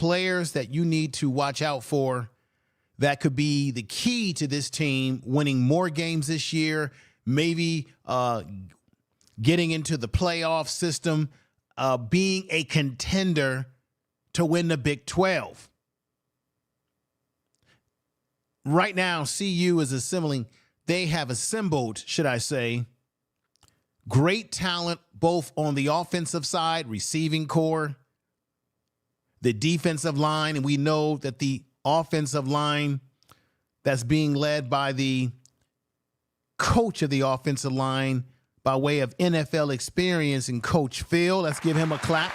players that you need to watch out for that could be the key to this team winning more games this year, maybe getting into the playoff system, being a contender to win the Big 12. Right now, CU is assembling. They have assembled, should I say, great talent both on the offensive side, receiving core, the defensive line, and we know that the offensive line that's being led by the coach of the offensive line by way of NFL experience and Coach Phil. Let's give him a clap.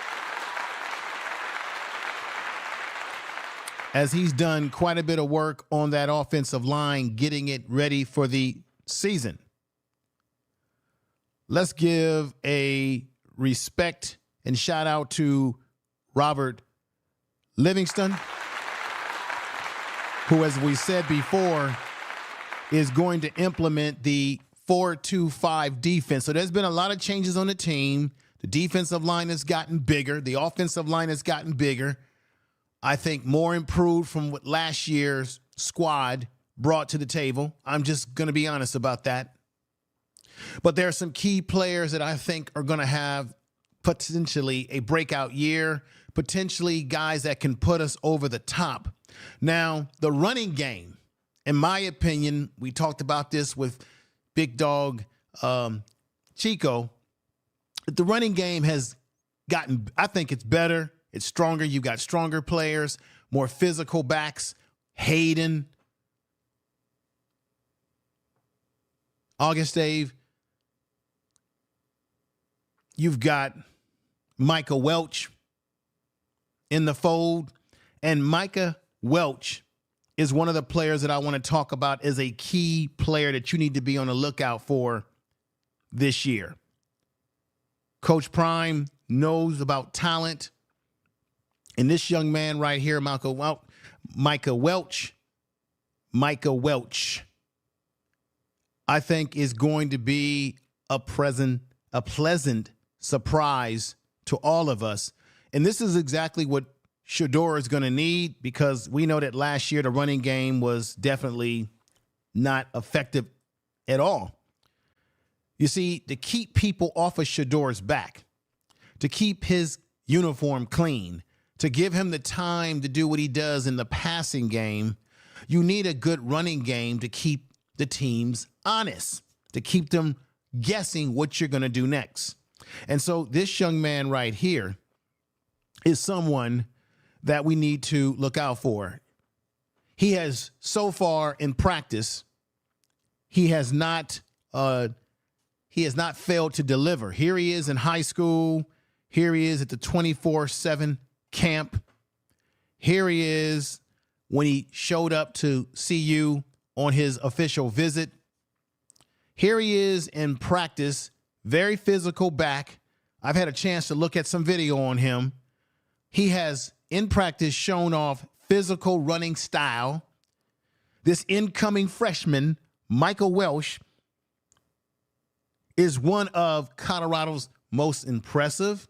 As he's done quite a bit of work on that offensive line, getting it ready for the season. Let's give a respect and shout out to Robert Livingston, who, as we said before, is going to implement the 4-2-5 defense. So there's been a lot of changes on the team. The defensive line has gotten bigger. The offensive line has gotten bigger. I think more improved from what last year's squad brought to the table. I'm just going to be honest about that. But there are some key players that I think are going to have potentially a breakout year, potentially guys that can put us over the top. Now, the running game, in my opinion, we talked about this with Big Dog Chico. The running game has gotten, I think it's better. It's stronger. You've got stronger players, more physical backs. Hayden, August Dave. You've got Micah Welch in the fold. And Micah Welch is one of the players that I want to talk about as a key player that you need to be on the lookout for this year. Coach Prime knows about talent. And this young man right here, Micah Welch, I think is going to be a pleasant surprise to all of us. And this is exactly what Shedeur is going to need, because we know that last year the running game was definitely not effective at all. You see, to keep people off of Shedeur's back, to keep his uniform clean, to give him the time to do what he does in the passing game, you need a good running game to keep the teams honest, to keep them guessing what you're going to do next. And so this young man right here is someone that we need to look out for. He has so far in practice, he has not failed to deliver. Here he is in high school. Here he is at the 24/7 camp. Here he is when he showed up to CU on his official visit. Here he is in practice, very physical back. I've had a chance to look at some video on him. He has, in practice, shown off physical running style. This incoming freshman, Micah Welch, is one of Colorado's most impressive,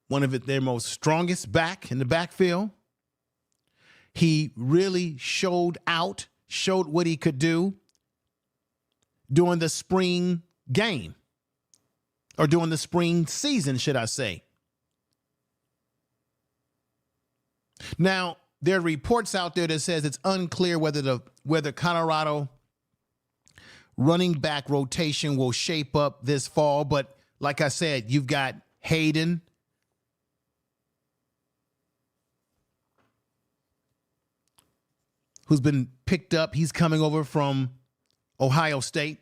one of their most strongest back in the backfield. He really showed what he could do during the spring game, or during the spring season, should I say. Now, there are reports out there that says it's unclear whether Colorado running back rotation will shape up this fall. But like I said, you've got Hayden, who's been picked up. He's coming over from Ohio State.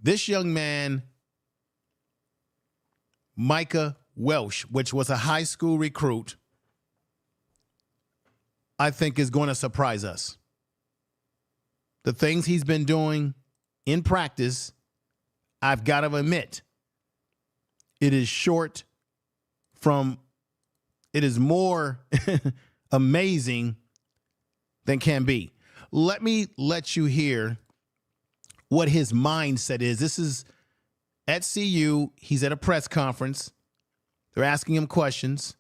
This young man, Micah Welch, which was a high school recruit, I think is going to surprise us. The things he's been doing in practice, I've got to admit, it is more amazing than can be. Let me let you hear what his mindset is. This is at CU. He's at a press conference. They're asking him questions.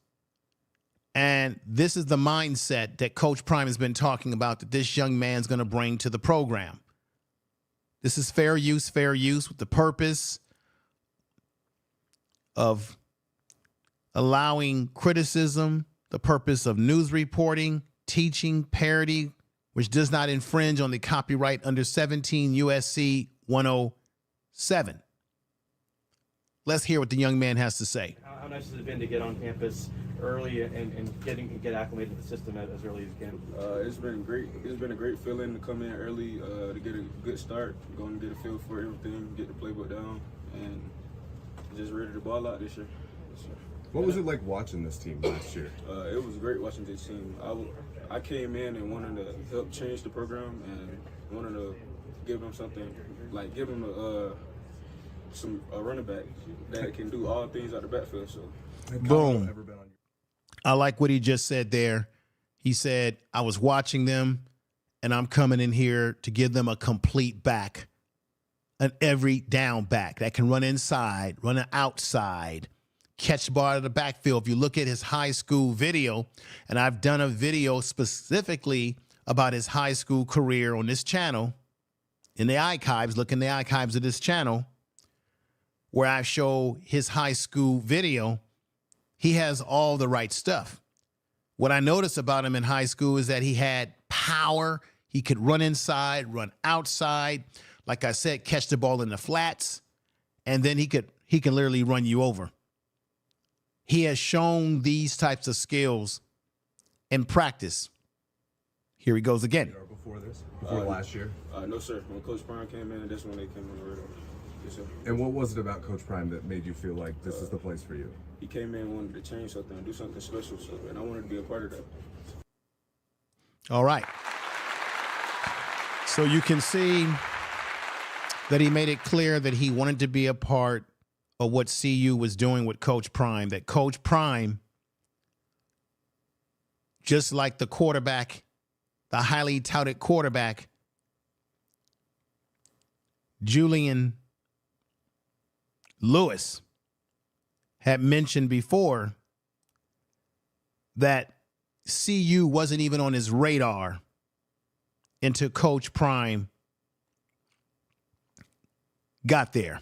And this is the mindset that Coach Prime has been talking about that this young man's going to bring to the program. This is fair use with the purpose of allowing criticism, the purpose of news reporting, teaching, parody, which does not infringe on the copyright under 17 USC 107. Let's hear what the young man has to say. How nice has it been to get on campus early and get acclimated to the system as early as you can? It's been great. It's been a great feeling to come in early, to get a good start, go and get a feel for everything, get the playbook down, and just ready to ball out this year. What was it like watching this team last year? It was great watching this team. I came in and wanted to help change the program and wanted to give them something, like give them a running back that can do all things out the backfield. So, boom. I like what he just said there. He said, I was watching them, and I'm coming in here to give them a complete back, an every down back that can run inside, run outside, catch the ball out of the backfield. If you look at his high school video, and I've done a video specifically about his high school career on this channel, in the archives, look in the archives of this channel, where I show his high school video, he has all the right stuff. What I noticed about him in high school is that he had power. He could run inside, run outside. Like I said, catch the ball in the flats, and then he can literally run you over. He has shown these types of skills in practice. Here he goes again. Before last year? No, sir. When Coach Prime came in, that's when they came on the radar. Yes, sir. And what was it about Coach Prime that made you feel like this is the place for you? He came in and wanted to change something, do something special, and I wanted to be a part of that. All right. So you can see that he made it clear that he wanted to be a part of what CU was doing with Coach Prime, that Coach Prime, just like the quarterback, the highly touted quarterback, Julian Lewis, had mentioned before, that CU wasn't even on his radar until Coach Prime got there.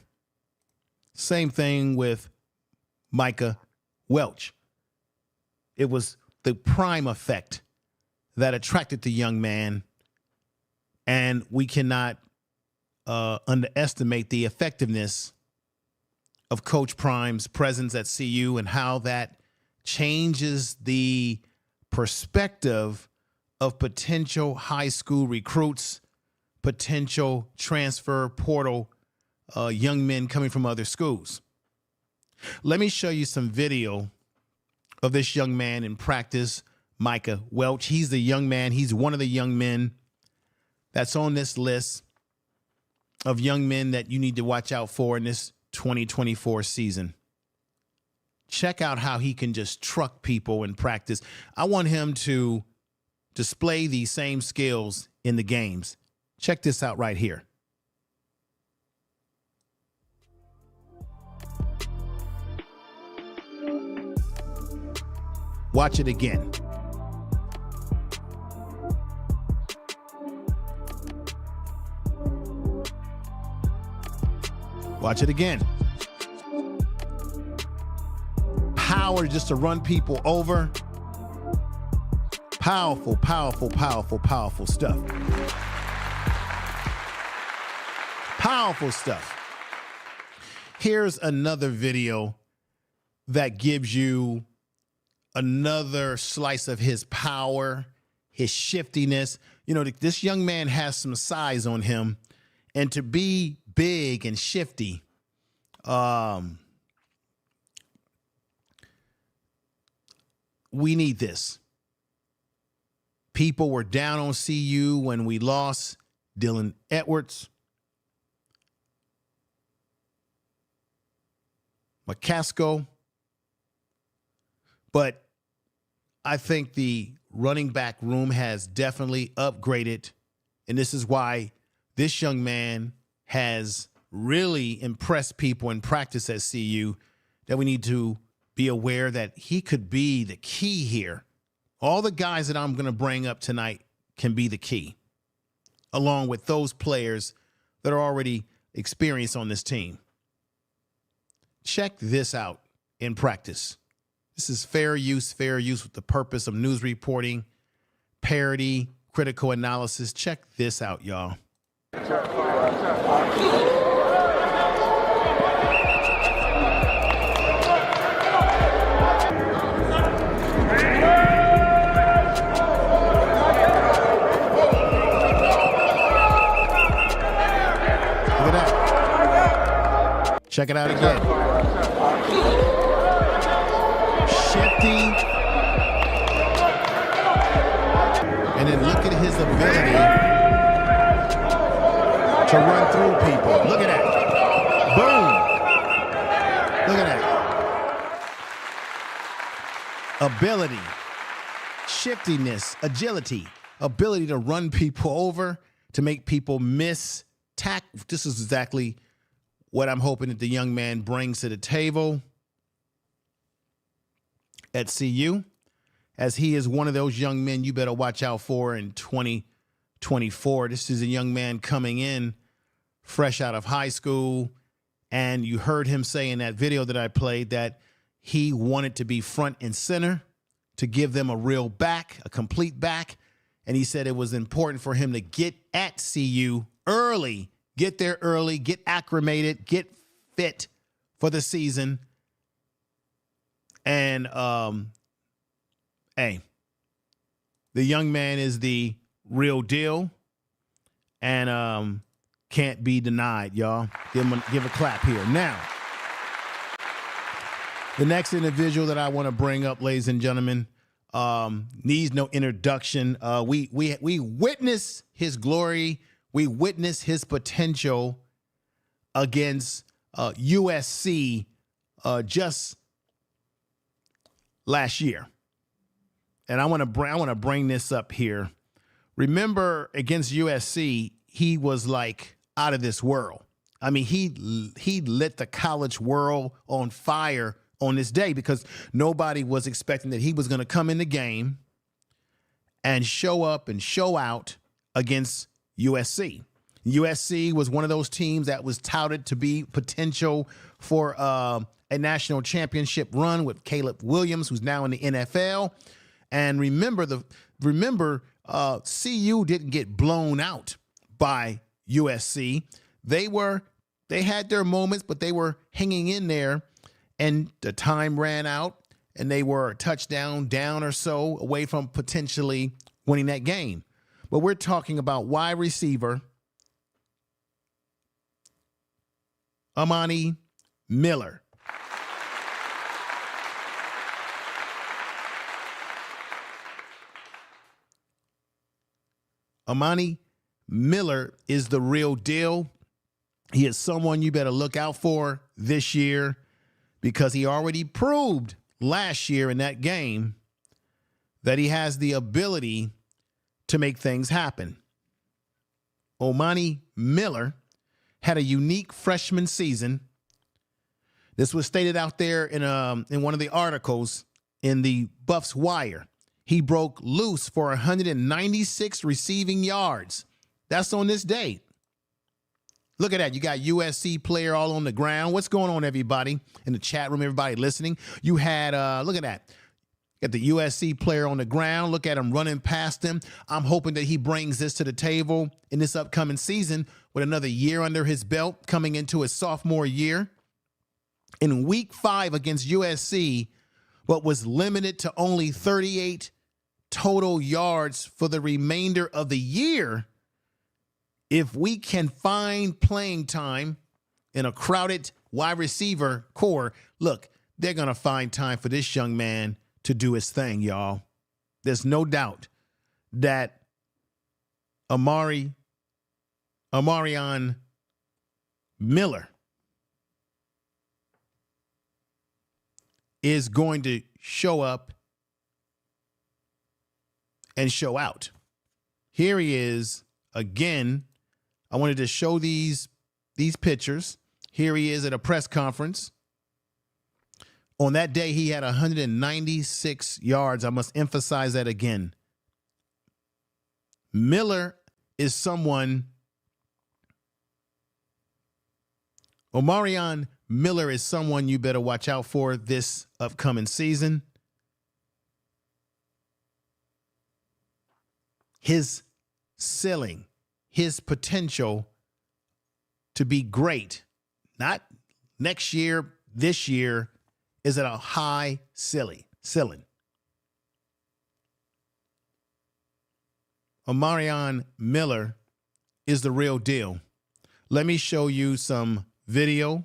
Same thing with Micah Welch. It was the Prime effect that attracted the young man, and we cannot underestimate the effectiveness of Coach Prime's presence at CU and how that changes the perspective of potential high school recruits, potential transfer portal young men coming from other schools. Let me show you some video of this young man in practice, Micah Welch. He's the young man. He's one of the young men that's on this list of young men that you need to watch out for in this 2024 season. Check out how he can just truck people in practice. I want him to display these same skills in the games. Check this out right here. Watch it again. Watch it again. Power just to run people over. Powerful, powerful, powerful, powerful stuff. Powerful stuff. Here's another video that gives you another slice of his power, his shiftiness. You know, this young man has some size on him, and to be big and shifty, we need this. People were down on CU when we lost Dylan Edwards, McCaskill, but I think the running back room has definitely upgraded, and this is why this young man has really impressed people in practice at CU, that we need to be aware that he could be the key here. All the guys that I'm going to bring up tonight can be the key, along with those players that are already experienced on this team. Check this out in practice. This is fair use with the purpose of news reporting, parody, critical analysis. Check this out, y'all. Check it out again. Shifty. And then look at his ability to run through people. Look at that. Boom. Look at that. Ability, shiftiness, agility, ability to run people over, to make people miss tackle. This is exactly what I'm hoping that the young man brings to the table at CU, as he is one of those young men you better watch out for in 2024. This is a young man coming in fresh out of high school, and you heard him say in that video that I played that he wanted to be front and center, to give them a real back, a complete back, and he said it was important for him to get at CU early. Get there early, get acclimated, get fit for the season. And, hey, the young man is the real deal and can't be denied, y'all. Give a clap here. Now, the next individual that I want to bring up, ladies and gentlemen, needs no introduction. We witness his glory. We witnessed his potential against USC just last year, and I want to bring this up here. Remember, against USC, he was like out of this world. I mean, he lit the college world on fire on this day, because nobody was expecting that he was going to come in the game and show up and show out against USC. USC was one of those teams that was touted to be potential for a national championship run with Caleb Williams, who's now in the NFL. And remember, CU didn't get blown out by USC. They had their moments, but they were hanging in there, and the time ran out, and they were a touchdown down or so away from potentially winning that game. But we're talking about wide receiver Amari Miller. Amari Miller is the real deal. He is someone you better look out for this year, because he already proved last year in that game that he has the ability to make things happen. Amari Miller had a unique freshman season. This was stated out there in one of the articles in the Buffs Wire. He broke loose for 196 receiving yards. That's on this date. Look at that. You got USC player all on the ground. What's going on, everybody? In the chat room, everybody listening. You had, look at that. Got the USC player on the ground. Look at him running past him. I'm hoping that he brings this to the table in this upcoming season with another year under his belt, coming into his sophomore year. In week 5 against USC, but was limited to only 38 total yards for the remainder of the year. If we can find playing time in a crowded wide receiver core, look, they're going to find time for this young man to do his thing, y'all. There's no doubt that Omarion Miller is going to show up and show out. Here he is again. I wanted to show these pictures. Here he is at a press conference On that day, he had 196 yards. I must emphasize that again. Miller is someone, Omarion Miller is someone you better watch out for this upcoming season. His ceiling, his potential to be great, not next year, this year, is at a high ceiling. Omarion Miller is the real deal. Let me show you some video.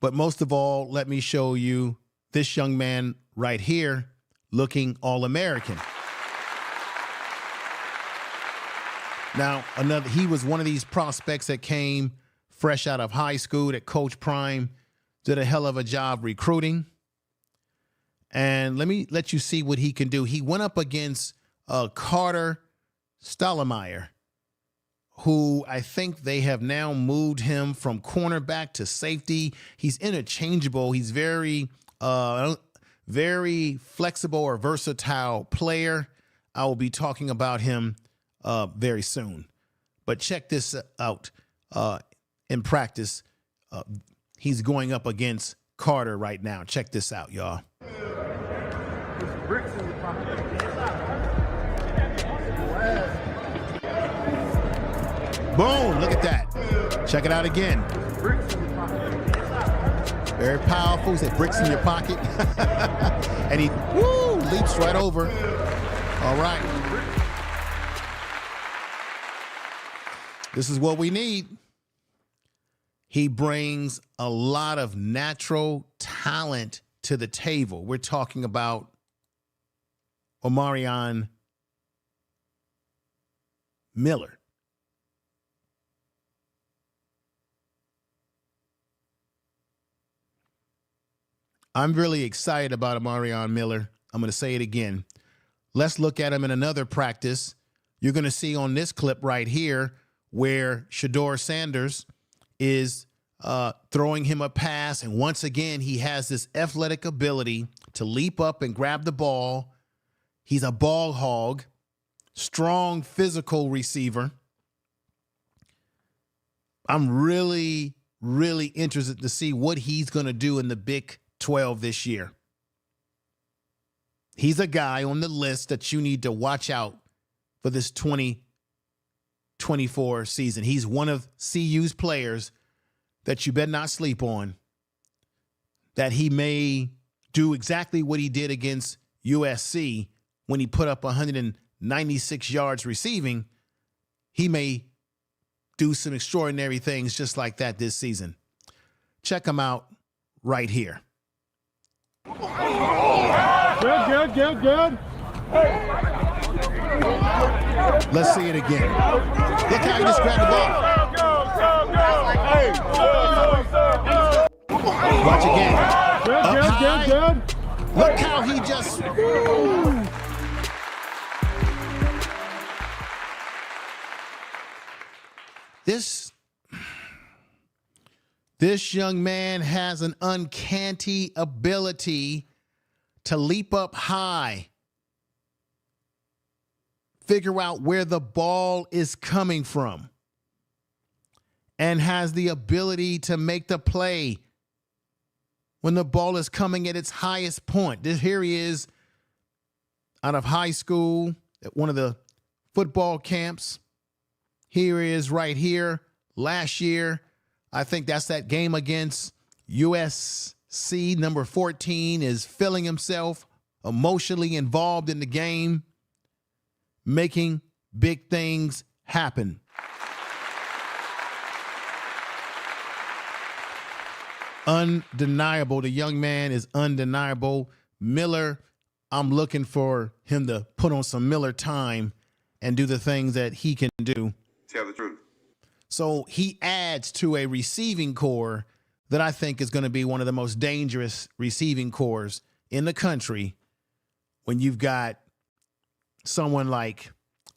But most of all, let me show you this young man right here looking All-American. Now, he was one of these prospects that came fresh out of high school that Coach Prime did a hell of a job recruiting. And let me let you see what he can do. He went up against Carter Stoutmire, who I think they have now moved him from cornerback to safety. He's interchangeable. He's very flexible or versatile player. I will be talking about him very soon. But check this out in practice. He's going up against Carter right now. Check this out, y'all. Boom, look at that. Check it out again. Very powerful. He said bricks in your pocket. And he leaps right over. All right. This is what we need. He brings a lot of natural talent to the table. We're talking about Omarion Miller. I'm really excited about Omarion Miller. I'm going to say it again. Let's look at him in another practice. You're going to see on this clip right here where Deion Sanders is throwing him a pass. And once again, he has this athletic ability to leap up and grab the ball. He's a ball hog, strong physical receiver. I'm really, really interested to see what he's going to do in the Big 12 this year. He's a guy on the list that you need to watch out for this 2024 season. He's one of CU's players that you better not sleep on, that he may do exactly what he did against USC when he put up 196 yards receiving. He may do some extraordinary things just like that this season. Check him out right here. Good. Let's see it again. Look how he just grabbed the ball. Watch again. Good. Look how he just... This young man has an uncanny ability to leap up high, figure out where the ball is coming from, and has the ability to make the play when the ball is coming at its highest point. Here he is out of high school at one of the football camps. Here he is right here last year. I think that's that game against USC. Number 14 is feeling himself emotionally involved in the game, making big things happen. Undeniable. The young man is undeniable. Miller, I'm looking for him to put on some Miller time and do the things that he can do. Tell the truth. So he adds to a receiving core that I think is going to be one of the most dangerous receiving cores in the country when you've got someone like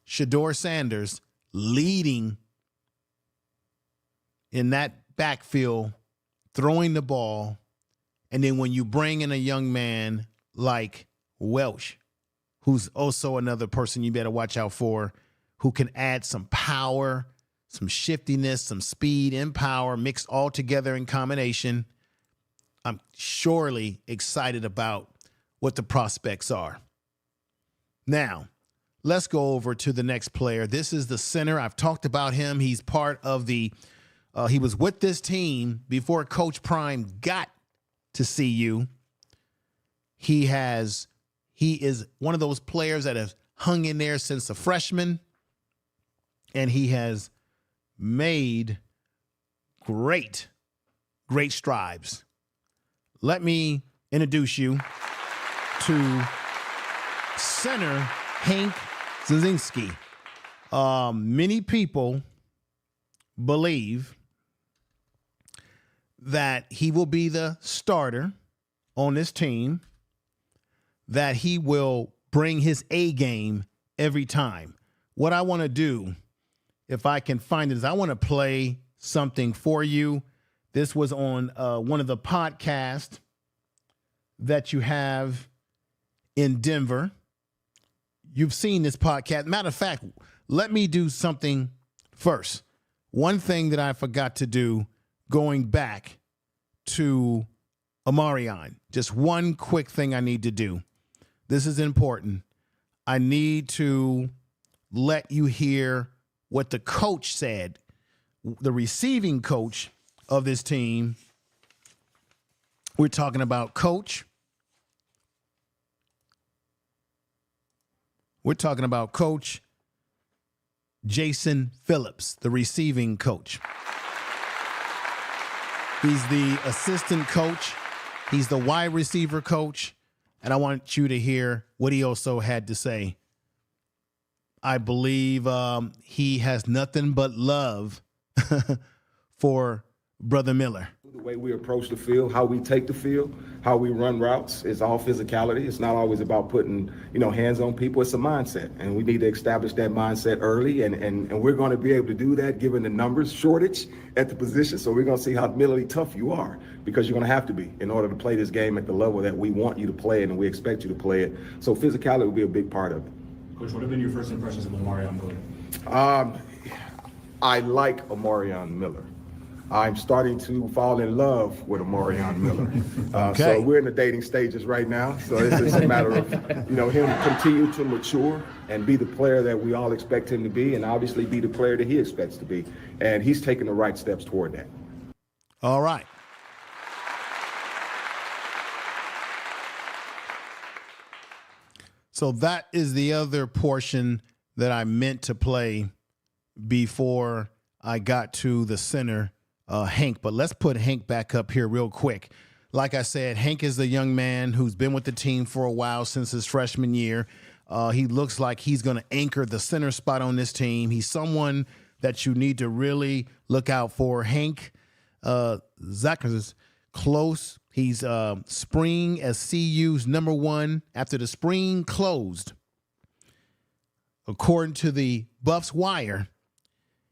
Deion Sanders leading in that backfield, throwing the ball, And then when you bring in a young man like Welch, who's also another person you better watch out for, who can add some power, some shiftiness, some speed and power mixed all together in combination, I'm surely excited about what the prospects are. Now, let's go over to the next player. This is the center. I've talked about him. He's part of the he was with this team before Coach Prime got to CU. He is one of those players that have hung in there since a freshman, and he has made great strides. Let me introduce you to center Hank Zilinskas. Many people believe that he will be the starter on this team, that he will bring his A game every time. What I want to do, if I can find it, is I want to play something for you. This was on one of the podcasts that you have in Denver. You've seen this podcast. Matter of fact, let me do something first. One thing that I forgot to do going back to Omarion, just one quick thing I need to do. This is important. I need to let you hear what the coach said, the receiving coach of this team. We're talking about Coach. We're talking about Coach Jason Phillips, the receiving coach. He's the assistant coach. He's the wide receiver coach. And I want you to hear what he also had to say. I believe he has nothing but love for Brother Miller. The way we approach the field, how we take the field, how we run routes, is all physicality. It's not always about putting, hands on people. It's a mindset, and we need to establish that mindset early, and we're going to be able to do that given the numbers shortage at the position. So we're going to see how mentally tough you are, because you're going to have to be in order to play this game at the level that we want you to play it and we expect you to play it. So physicality will be a big part of it. Coach, what have been your first impressions of Omarion Miller? I like Omarion Miller. I'm starting to fall in love with Omarion Miller. So we're in the dating stages right now. So it's just a matter of, him continue to mature and be the player that we all expect him to be, and obviously be the player that he expects to be. And he's taking the right steps toward that. All right. So that is the other portion that I meant to play before I got to the center, Hank. But let's put Hank back up here real quick. Like I said, Hank is a young man who's been with the team for a while, since his freshman year. He looks like he's going to anchor the center spot on this team. He's someone that you need to really look out for. Hank Zilinskas is close. He's spring as CU's #1 after the spring closed. According to the Buffs Wire,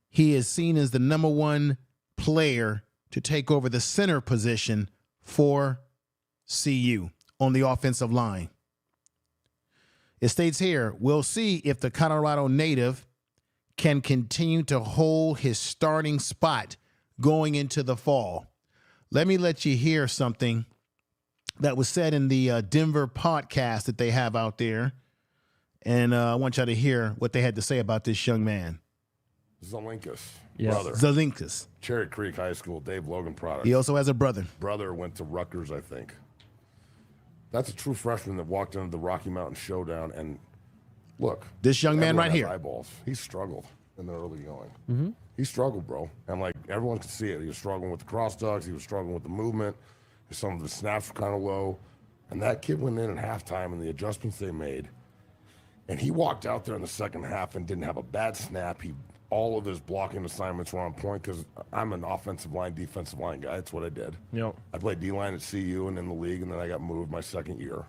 he is seen as the #1 player to take over the center position for CU on the offensive line. It states here, we'll see if the Colorado native can continue to hold his starting spot going into the fall. Let me let you hear something that was said in the Denver podcast that they have out there. And I want y'all to hear what they had to say about this young man. Zilinskas, Yes. brother. Zilinskas. Cherry Creek High School, Dave Logan product. He also has a brother. Brother went to Rutgers, I think. That's a true freshman that walked into the Rocky Mountain Showdown. And look, This young man everyone right has here. Eyeballs. He struggled in the early going. He struggled, bro. And like everyone could see it. He was struggling with the cross dogs. He was struggling with the movement. Some of the snaps were kind of low. And that kid went in at halftime, and the adjustments they made. And he walked out there in the second half and didn't have a bad snap. All of his blocking assignments were on point, because I'm an offensive line, defensive line guy. That's what I did. Yep. I played D-line at CU and in the league, and then I got moved my second year.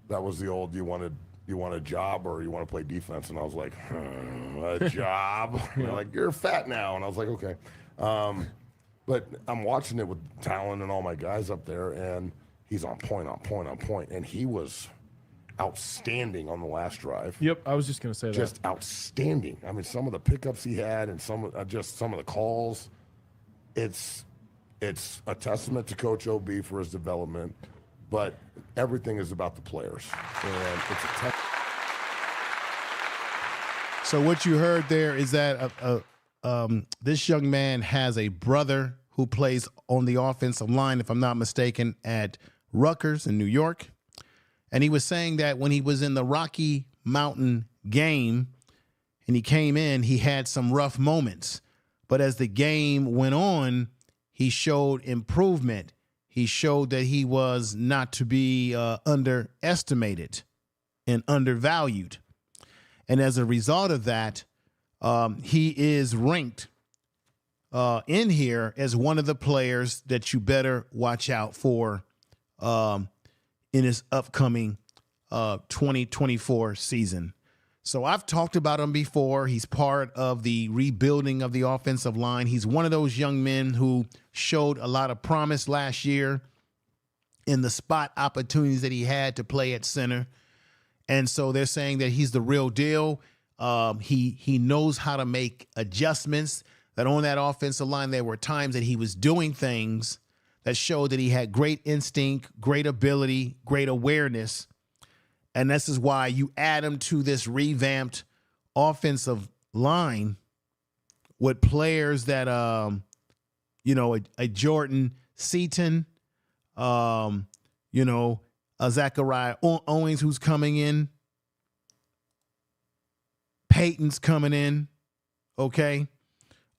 That was the old, you want a job or you want to play defense? And I was like, a job? And they're like, you're fat now. And I was like, okay. But But I'm watching it with Talon and all my guys up there, and he's on point, and he was outstanding on the last drive. Yep, I was just going to say that. Just outstanding. I mean, some of the pickups he had and some of the calls. It's a testament to Coach OB for his development, but everything is about the players. And it's So what you heard there is that this young man has a brother who plays on the offensive line, if I'm not mistaken, at Rutgers in New York. And he was saying that when he was in the Rocky Mountain game and he came in, he had some rough moments. But as the game went on, he showed improvement. He showed that he was not to be underestimated and undervalued. And as a result of that, he is ranked in here as one of the players that you better watch out for in his upcoming 2024 season. So I've talked about him before. He's part of the rebuilding of the offensive line. He's one of those young men who showed a lot of promise last year in the spot opportunities that he had to play at center. And so they're saying that he's the real deal. He knows how to make adjustments, that on that offensive line, there were times that he was doing things that showed that he had great instinct, great ability, great awareness. And this is why you add him to this revamped offensive line with players that, a Jordan Seaton, Zachariah Owens, who's coming in. Peyton's coming in. Okay.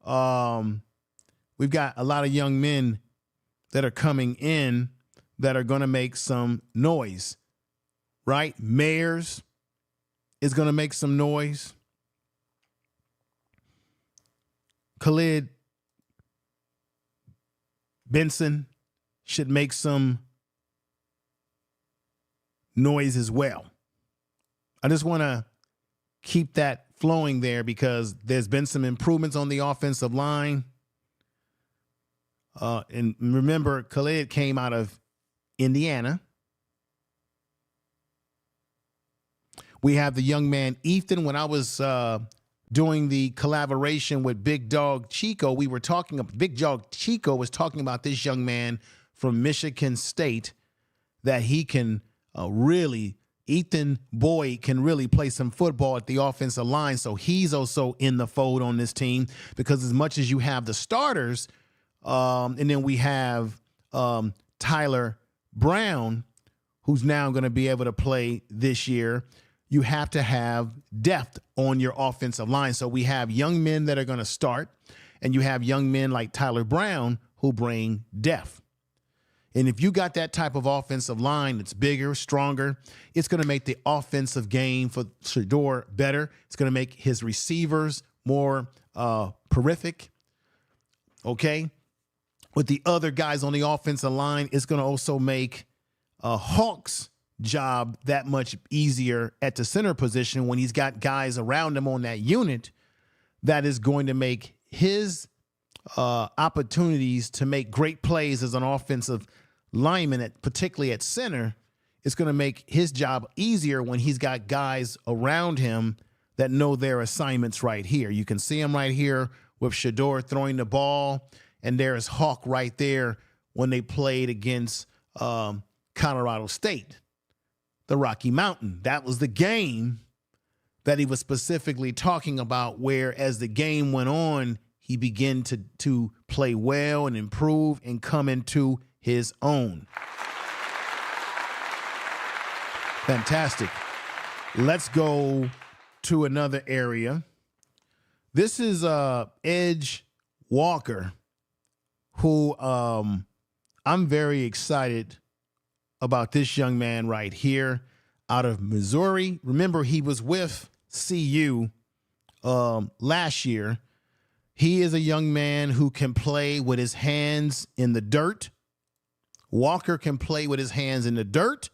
We've got a lot of young men that are coming in that are going to make some noise, right? Mayers is going to make some noise. Khalid Benson should make some noise as well. I just want to keep that flowing there because there's been some improvements on the offensive line. And remember, Khalid came out of Indiana. We have the young man, Ethan. When I was doing the collaboration with Big Dog Chico, Big Dog Chico was talking about this young man from Michigan State that he can Ethan Boyd can really play some football at the offensive line. So he's also in the fold on this team because as much as you have the starters, and then we have Tyler Brown, who's now going to be able to play this year, you have to have depth on your offensive line. So we have young men that are going to start, and you have young men like Tyler Brown who bring depth. And if you got that type of offensive line that's bigger, stronger, it's going to make the offensive game for Shedeur better. It's going to make his receivers more prolific. Okay? With the other guys on the offensive line, it's going to also make Hawk's job that much easier at the center position when he's got guys around him on that unit. That is going to make his opportunities to make great plays as an offensive lineman, particularly at center. It's going to make his job easier when he's got guys around him that know their assignments right here. You can see him right here with Shedeur throwing the ball, and there's Hawk right there when they played against Colorado State, the Rocky Mountain. That was the game that he was specifically talking about, where as the game went on, he began to play well and improve and come into his own. Fantastic. Let's go to another area. This is Edge Walker, who I'm very excited about this young man right here out of Missouri. Remember, he was with CU last year. He is a young man who can play with his hands in the dirt. Walker can play with his hands in the dirt.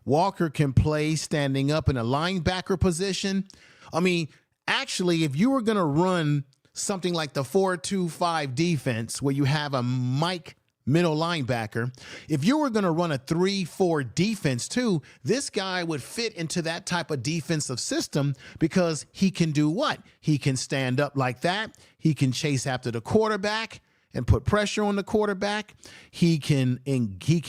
Walker can play standing up in a linebacker position. I mean, actually, if you were going to run something like the 4-2-5 defense where you have a Mike middle linebacker, if you were going to run a 3-4 defense too, this guy would fit into that type of defensive system because he can do what? He can stand up like that. He can chase after the quarterback and put pressure on the quarterback. He can engage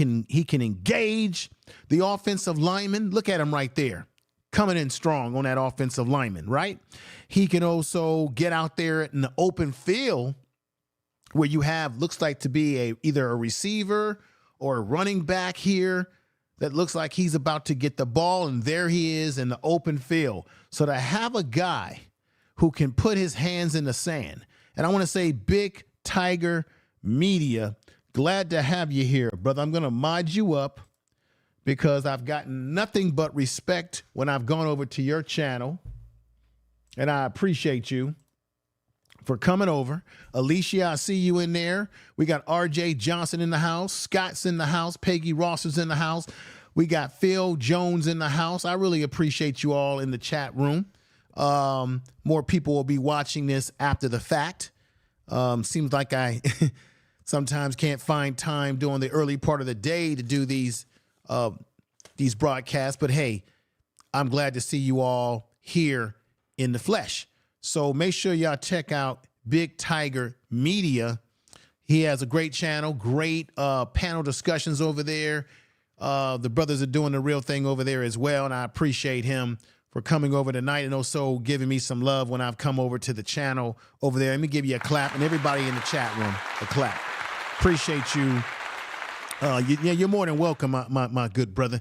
the offensive lineman. Look at him right there, coming in strong on that offensive lineman, right? He can also get out there in the open field where you have looks like to be either a receiver or a running back here that looks like he's about to get the ball, and there he is in the open field. So to have a guy who can put his hands in the sand, and I want to say Big Tiger Media, glad to have you here, brother. I'm going to mod you up because I've gotten nothing but respect when I've gone over to your channel, and I appreciate you for coming over. Alicia, I see you in there. We got RJ Johnson in the house. Scott's in the house. Peggy Ross is in the house. We got Phil Jones in the house. I really appreciate you all in the chat room. More people will be watching this after the fact. Seems like I sometimes can't find time during the early part of the day to do these broadcasts, but hey, I'm glad to see you all here in the flesh. So make sure y'all check out Big Tiger Media. He has a great channel, great panel discussions over there. The brothers are doing the real thing over there as well, and I appreciate him for coming over tonight and also giving me some love when I've come over to the channel over there. Let me give you a clap, and everybody in the chat room a clap. Appreciate you. You're more than welcome, my good brother.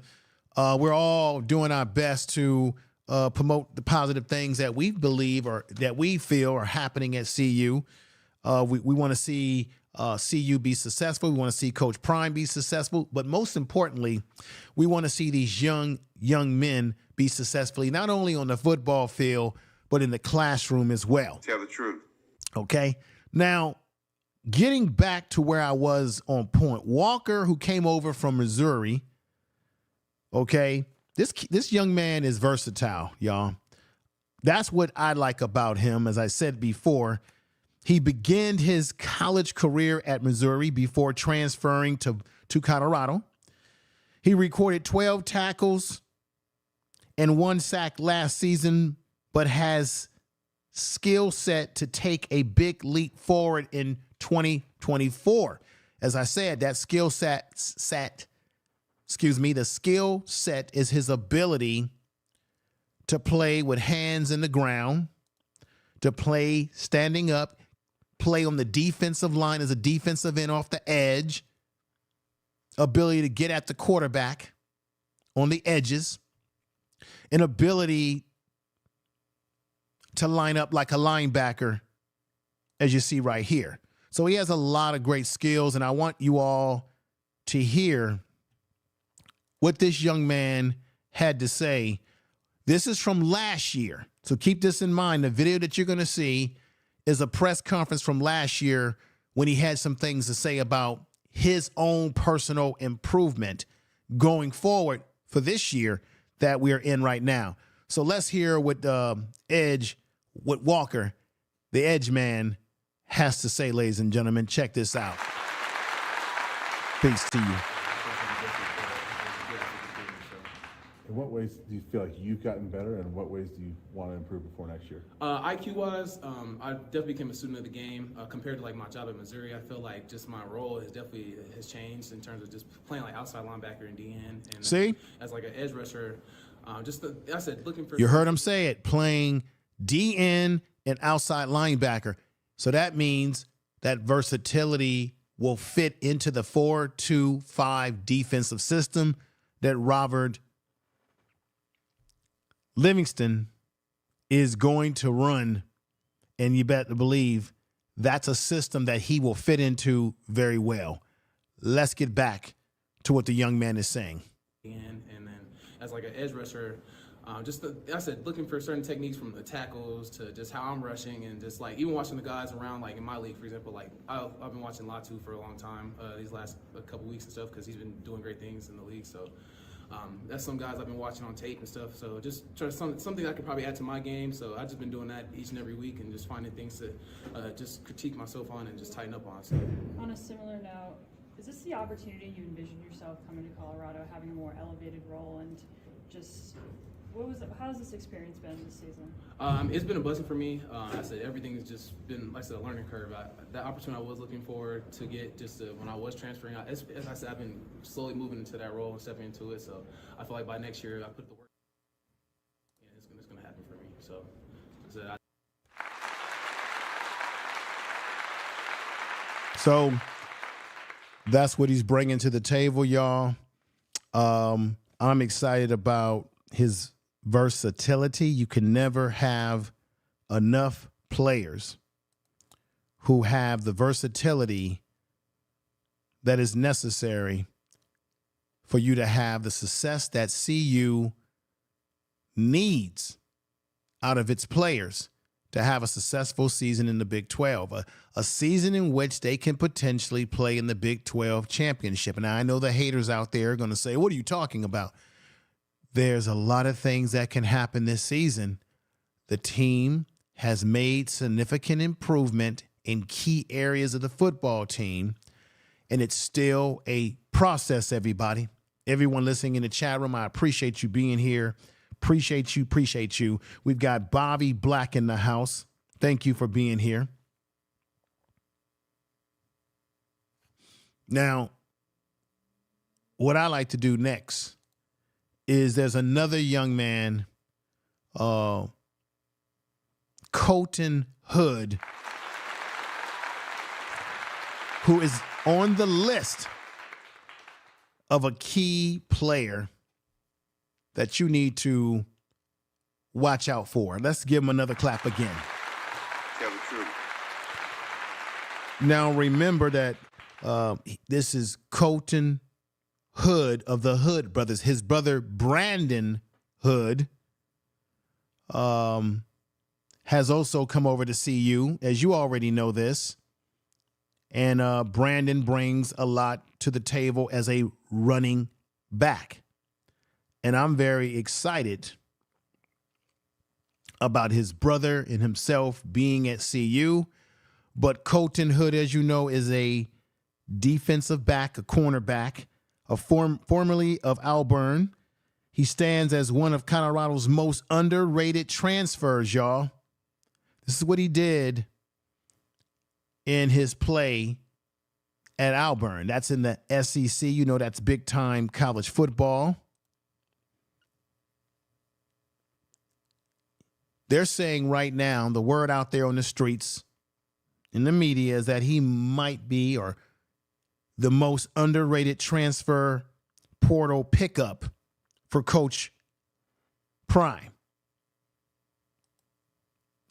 We're all doing our best to promote the positive things that we believe or that we feel are happening at CU. We want to see CU be successful. We want to see Coach Prime be successful. But most importantly, we want to see these young men be successfully, not only on the football field, but in the classroom as well. Tell the truth. Okay. Now, getting back to where I was on point, Walker, who came over from Missouri, okay, this young man is versatile, y'all. That's what I like about him. As I said before, he began his college career at Missouri before transferring to Colorado. He recorded 12 tackles and 1 sack last season, but has skill set to take a big leap forward in 2024. As I said, that skill set the skill set is his ability to play with hands in the ground, to play standing up, play on the defensive line as a defensive end off the edge, ability to get at the quarterback on the edges, an ability to line up like a linebacker, as you see right here. So he has a lot of great skills, and I want you all to hear what this young man had to say. This is from last year. So keep this in mind. The video that you're going to see is a press conference from last year when he had some things to say about his own personal improvement going forward for this year that we're in right now. So let's hear what what Walker, the edge man, has to say, ladies and gentlemen. Check this out. Peace to you. In what ways do you feel like you've gotten better, and what ways do you want to improve before next year? IQ-wise, I definitely became a student of the game. Compared to like my job at Missouri, I feel like just my role has changed in terms of just playing like outside linebacker and DN. And see, as like an edge rusher, looking for. You heard him say it, playing DN and outside linebacker. So that means that versatility will fit into the 4-2-5 defensive system that Robert Livingston is going to run, and you better believe that's a system that he will fit into very well. Let's get back to what the young man is saying. And then as like an edge rusher, looking for certain techniques from the tackles to just how I'm rushing, and just like even watching the guys around, like in my league, for example, like I've been watching Latu for a long time, these last couple weeks and stuff, because he's been doing great things in the league. So That's some guys I've been watching on tape and stuff. So just try something I could probably add to my game. So I've just been doing that each and every week and just finding things to just critique myself on and just tighten up on. So. On a similar note, is this the opportunity you envisioned yourself coming to Colorado, having a more elevated role, and just how's this experience been this season? It's been a blessing for me. I said everything's just been, like I said, a learning curve. That opportunity I was looking forward to get when I was transferring. As I said, I've been slowly moving into that role and stepping into it. So I feel like by next year, I put the work in, and it's going to happen for me. So So that's what he's bringing to the table, y'all. I'm excited about his versatility. You can never have enough players who have the versatility that is necessary for you to have the success that CU needs out of its players to have a successful season in the Big 12, a season in which they can potentially play in the Big 12 championship. And I know the haters out there are going to say, what are you talking about? There's a lot of things that can happen this season. The team has made significant improvement in key areas of the football team, and it's still a process, everybody. Everyone listening in the chat room, I appreciate you being here. Appreciate you. We've got Bobby Black in the house. Thank you for being here. Now, what I like to do next is there's another young man, Colton Hood, who is on the list of a key player that you need to watch out for. Let's give him another clap again. Tell the truth. Now remember that this is Colton Hood of the Hood brothers. His brother Brandon Hood has also come over to see you, as you already know this. And Brandon brings a lot to the table as a running back. And I'm very excited about his brother and himself being at CU. But Colton Hood, as you know, is a defensive back, a cornerback, formerly of Auburn. He stands as one of Colorado's most underrated transfers, y'all. This is what he did in his play at Auburn. That's in the SEC. You know, that's big-time college football. They're saying right now, the word out there on the streets, in the media, is that he might be or the most underrated transfer portal pickup for Coach Prime.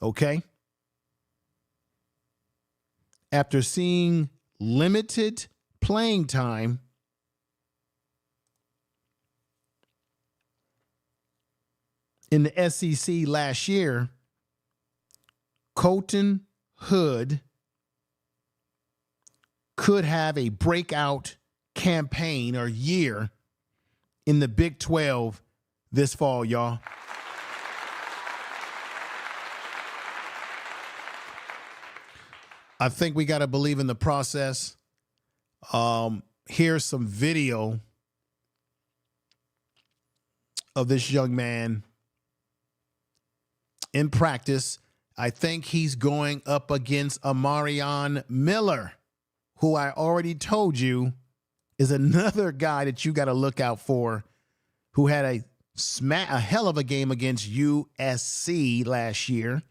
Okay? After seeing limited playing time in the SEC last year, Colton Hood could have a breakout campaign or year in the Big 12 this fall, y'all. I think we got to believe in the process. Here's some video of this young man in practice. I think he's going up against Omarion Miller, who I already told you is another guy that you got to look out for, who had a hell of a game against USC last year.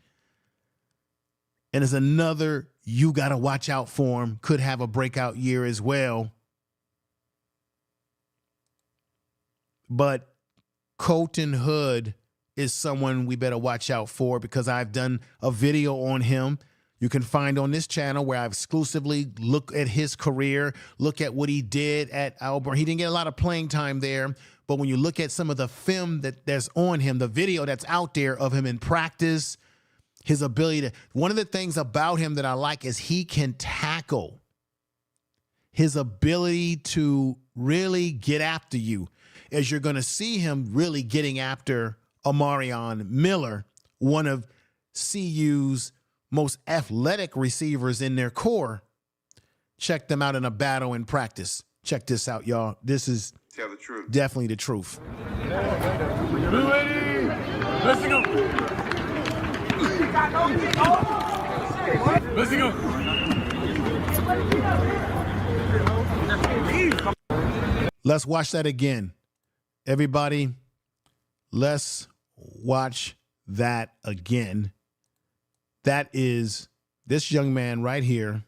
And is another you got to watch out for him. Could have a breakout year as well. But Colton Hood is someone we better watch out for, because I've done a video on him. You can find on this channel where I exclusively look at his career, look at what he did at Auburn. He didn't get a lot of playing time there, but when you look at some of the film that's on him, the video that's out there of him in practice, his ability to, one of the things about him that I like is he can tackle. His ability to really get after you. as you're going to see him really getting after Omarion Miller, one of CU's most athletic receivers in their core. Check them out in a battle in practice. Check this out, y'all. This is Tell the truth. definitely the truth. Let's go. Let's go. Let's watch that again. Everybody, let's watch that again. That is this young man right here,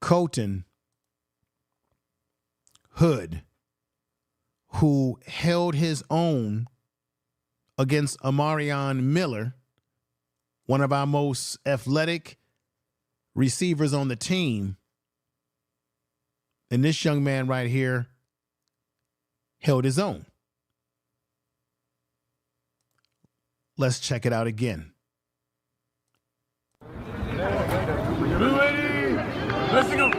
Colton Hood, who held his own against Omarion Miller, one of our most athletic receivers on the team. And this young man right here held his own. Let's check it out again. Let's go.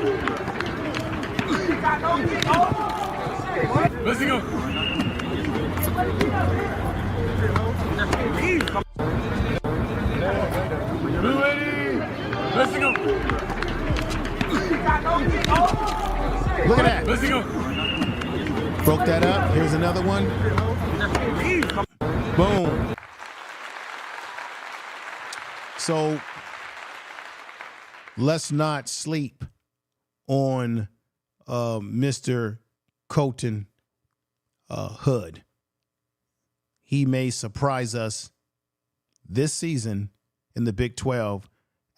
Let's go. Let's go. Look at that. Let's go. Broke that up. Here's another one. Boom. So let's not sleep on Mr. Colton Hood. He may surprise us this season in the Big 12,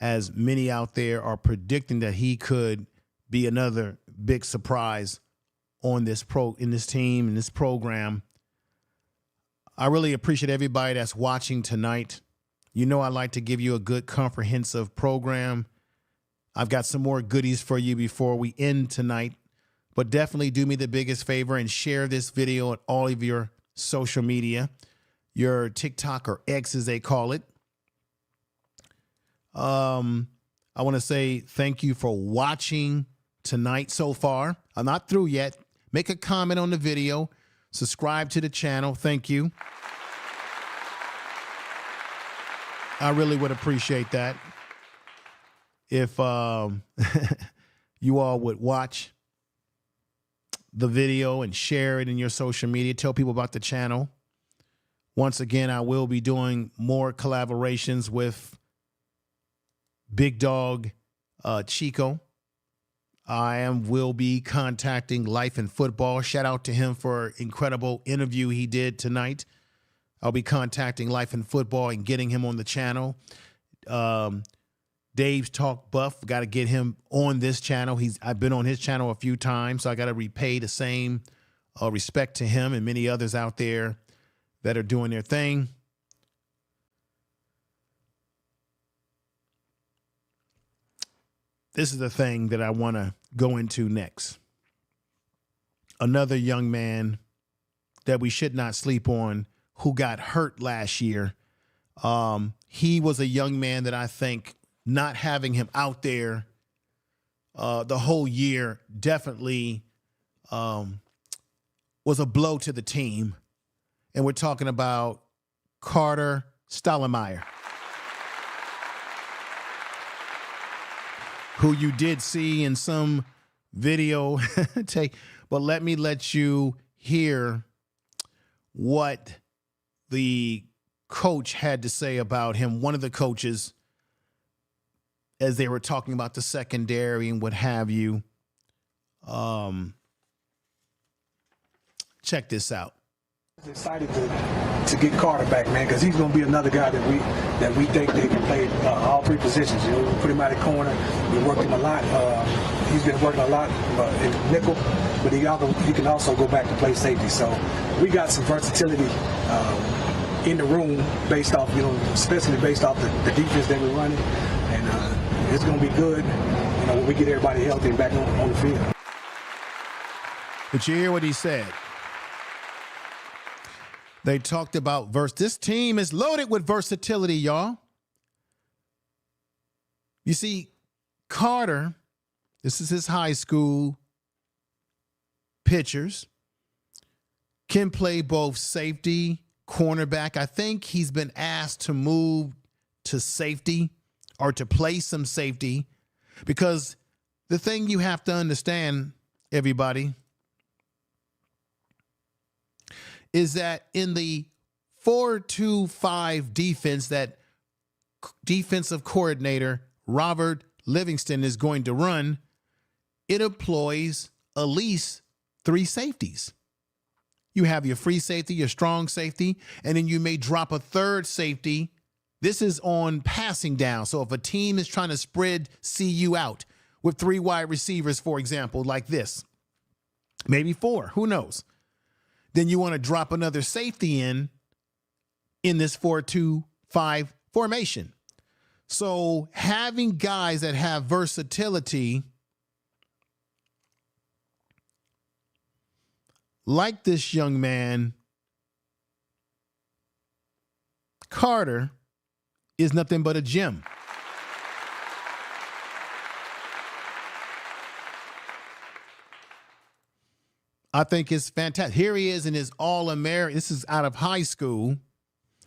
as many out there are predicting that he could be another big surprise on this in this team, in this program. I really appreciate everybody that's watching tonight. You know I like to give you a good comprehensive program. I've got some more goodies for you before we end tonight, but definitely do me the biggest favor and share this video on all of your social media, your TikTok or X as they call it. I want to say thank you for watching tonight so far. I'm not through yet. Make a comment on the video. Subscribe to the channel. Thank you. I really would appreciate that if you all would watch the video and share it in your social media. Tell people about the channel. Once again, I will be doing more collaborations with Big Dog Chico. Will be contacting Life in Football. Shout out to him for an incredible interview he did tonight. I'll be contacting Life in Football and getting him on the channel. Dave's Talk Buff, got to get him on this channel. I've been on his channel a few times, so I got to repay the same respect to him and many others out there that are doing their thing. This is the thing that I want to go into next. Another young man that we should not sleep on who got hurt last year. He was a young man that I think not having him out there the whole year definitely was a blow to the team. And we're talking about Carter Stoutmire, who you did see in some video take, but let me let you hear what the coach had to say about him. One of the coaches, as they were talking about the secondary and what have you. Check this out. Excited to get Carter back, man, because he's going to be another guy that we think they can play all three positions. You know, we put him out at corner. We worked him a lot. He's been working a lot in nickel, but he can also go back to play safety. So we got some versatility in the room based off, especially based off the defense that we're running, and it's going to be good, when we get everybody healthy and back on the field. Did you hear what he said? They talked about this team is loaded with versatility, y'all. You see, Carter, this is his high school pictures, Can play both safety, cornerback. I think he's been asked to move to safety or to play some safety, because the thing you have to understand, everybody, is that in the 4-2-5 defense that defensive coordinator Robert Livingston is going to run, it employs at least 3 safeties. You have your free safety, your strong safety, and then you may drop a third safety. This is on passing down. So if a team is trying to spread CU out with 3 wide receivers, for example, like this, maybe 4, who knows? Then you want to drop another safety in this 4-2-5 formation. So having guys that have versatility like this young man, Carter, is nothing but a gem. I think it's fantastic. Here he is in his All-American. This is out of high school.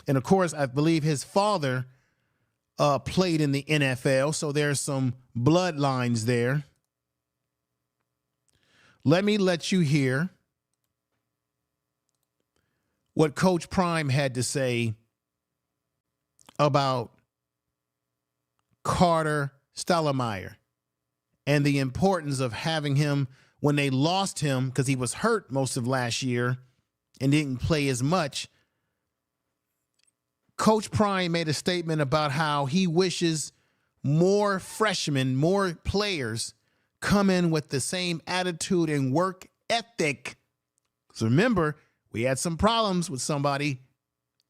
And, of course, I believe his father played in the NFL, so there's some bloodlines there. Let me let you hear what Coach Prime had to say about Carter Stoutmire and the importance of having him when they lost him, because he was hurt most of last year and didn't play as much. Coach Prime made a statement about how he wishes more freshmen, more players come in with the same attitude and work ethic. So remember, we had some problems with somebody,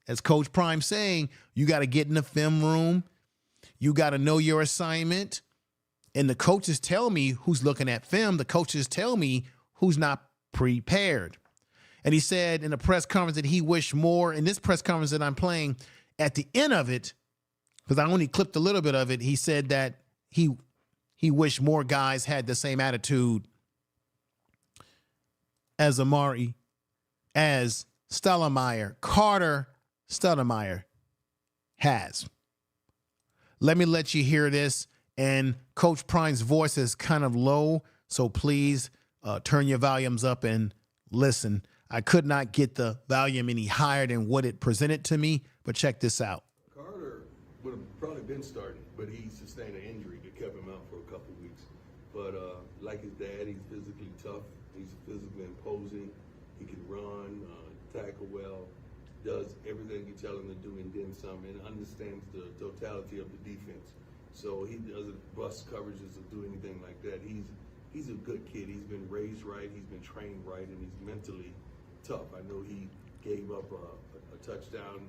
as Coach Prime saying, you got to get in the film room. You got to know your assignment. And the coaches tell me who's looking at film. The coaches tell me who's not prepared. And he said in a press conference that he wished more, in this press conference that I'm playing, at the end of it, because I only clipped a little bit of it, he said that he wished more guys had the same attitude as Stoutmire, Carter Stoutmire has. Let me let you hear this. And Coach Prime's voice is kind of low, so please turn your volumes up and listen. I could not get the volume any higher than what it presented to me, but check this out. Carter would have probably been starting, but he sustained an injury that kept him out for a couple of weeks. But like his dad, he's physically tough. He's physically imposing. He can run, tackle well, does everything you tell him to do and then some, and understands the totality of the defense. So he doesn't bust coverages or do anything like that. He's a good kid. He's been raised right. He's been trained right, and he's mentally tough. I know he gave up a touchdown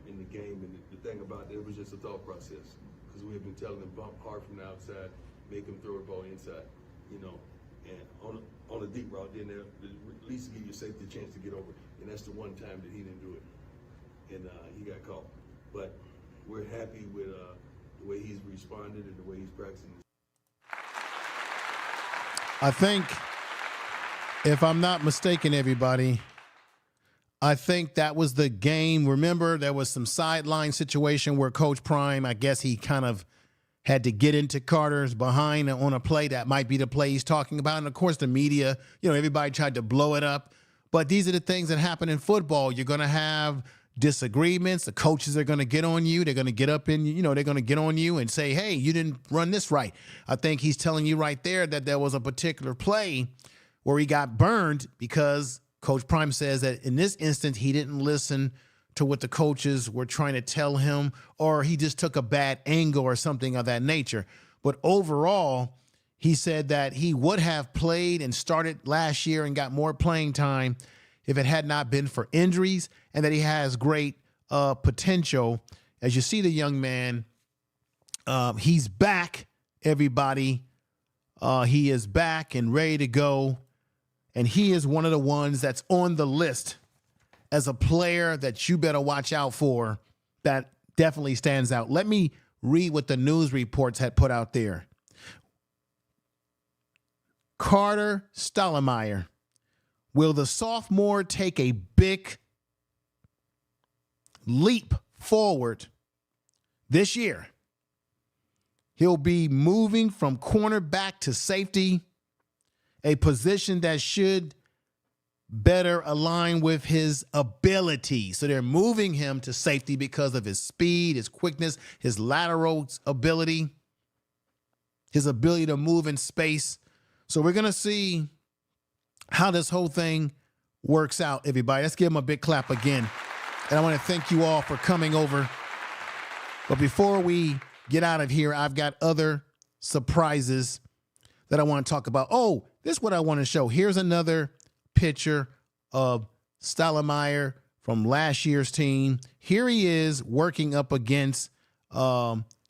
in the game, and the thing about it was just a thought process, because we have been telling him bump hard from the outside, make him throw a ball inside, you know, and on a deep route, then at least give your safety a chance to get over. And that's the one time that he didn't do it, and he got caught. But we're happy with the way he's responded and the way he's practicing. I think, if I'm not mistaken, everybody, I think that was the game. Remember, there was some sideline situation where Coach Prime, I guess he kind of had to get into Carter's behind on a play. That might be the play he's talking about. And, of course, the media, you know, everybody tried to blow it up. But these are the things that happen in football. You're going to have disagreements. The coaches are going to get on you. They're going to get up in, you know, they're going to get on you and say, hey, you didn't run this right. I think he's telling you right there that there was a particular play where he got burned because Coach Prime says that in this instance, he didn't listen to what the coaches were trying to tell him, or he just took a bad angle or something of that nature. But overall, he said that he would have played and started last year and got more playing time if it had not been for injuries, and that he has great potential. As you see the young man, he's back, everybody. He is back and ready to go, and he is one of the ones that's on the list as a player that you better watch out for. That definitely stands out. Let me read what the news reports had put out there. Carter Stoutmire Will the sophomore take a big leap forward this year? He'll be moving from cornerback to safety, a position that should better align with his ability. So they're moving him to safety because of his speed, his quickness, his lateral ability, his ability to move in space. So we're going to see how this whole thing works out, everybody. Let's give him a big clap again. And I want to thank you all for coming over. But before we get out of here, I've got other surprises that I want to talk about. Oh, this is what I want to show. Here's another picture of Stoutmire from last year's team. Here he is working up against Omarion,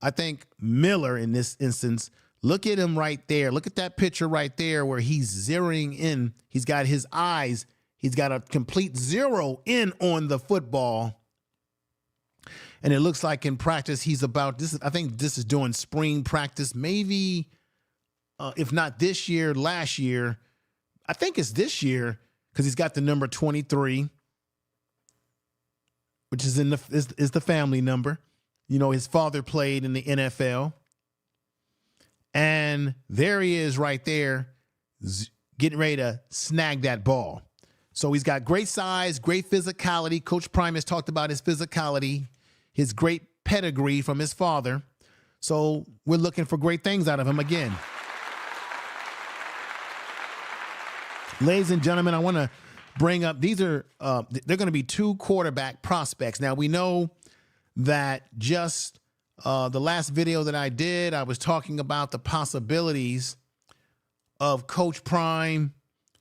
I think Miller in this instance. Look at him right there. Look at that picture right there where he's zeroing in. He's got his eyes. He's got a complete zero in on the football. And it looks like in practice he's about this. I think this is doing spring practice, maybe if not this year, last year. I think it's this year because he's got the number 23, which is is the family number. You know, his father played in the NFL. And there he is right there getting ready to snag that ball. So he's got great size, great physicality. Coach Prime has talked about his physicality, his great pedigree from his father. So we're looking for great things out of him again. Ladies and gentlemen, I want to bring up, these are, they're going to be two quarterback prospects. Now, we know that just the last video that I did, I was talking about the possibilities of Coach Prime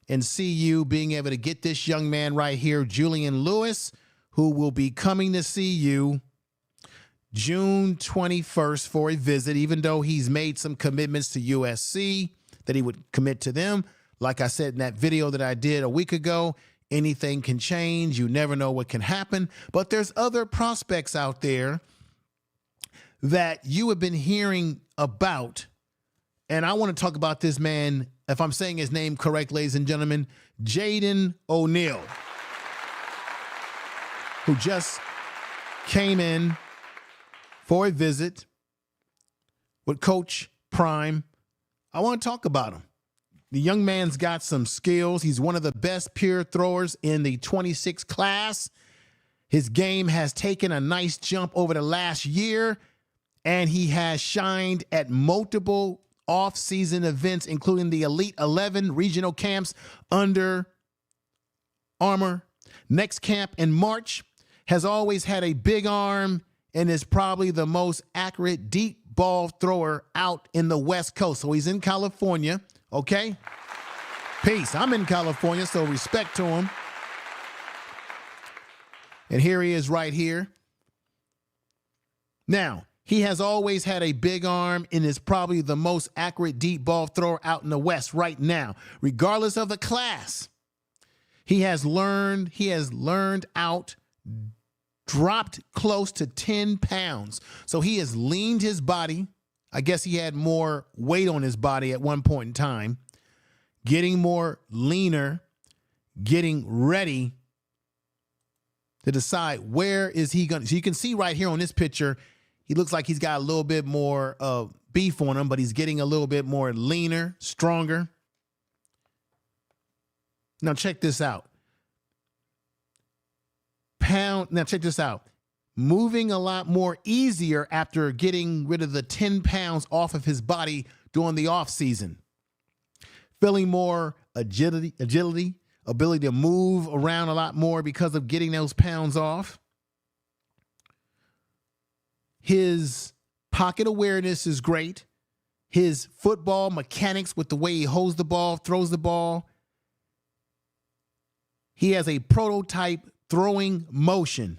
and CU being able to get this young man right here, Julian Lewis, who will be coming to CU June 21st for a visit, even though he's made some commitments to USC that he would commit to them. Like I said in that video that I did a week ago, anything can change. You never know what can happen. But there's other prospects out there that you have been hearing about. And I want to talk about this man, if I'm saying his name correct, ladies and gentlemen, Jaden O'Neal, who just came in for a visit with Coach Prime. I want to talk about him. The young man's got some skills. He's one of the best pure throwers in the 26 class. His game has taken a nice jump over the last year, and he has shined at multiple off-season events, including the Elite 11 regional camps under Armour. Next camp in March. Has always had a big arm and is probably the most accurate deep ball thrower out in the West Coast. So he's in California. Okay? Peace. I'm in California, so respect to him. And here he is right here. Now, he has always had a big arm and is probably the most accurate deep ball thrower out in the West right now. Regardless of the class, he has learned out, dropped close to 10 pounds. So he has leaned his body. I guess he had more weight on his body at one point in time, getting more leaner, getting ready to decide where is he going. So you can see right here on this picture, he looks like he's got a little bit more beef on him, but he's getting a little bit more leaner, stronger. Now check this out. Now check this out. Moving a lot more easier after getting rid of the 10 pounds off of his body during the off season. Feeling more agility, ability to move around a lot more because of getting those pounds off. His pocket awareness is great. His football mechanics with the way he holds the ball, throws the ball. He has a prototype throwing motion.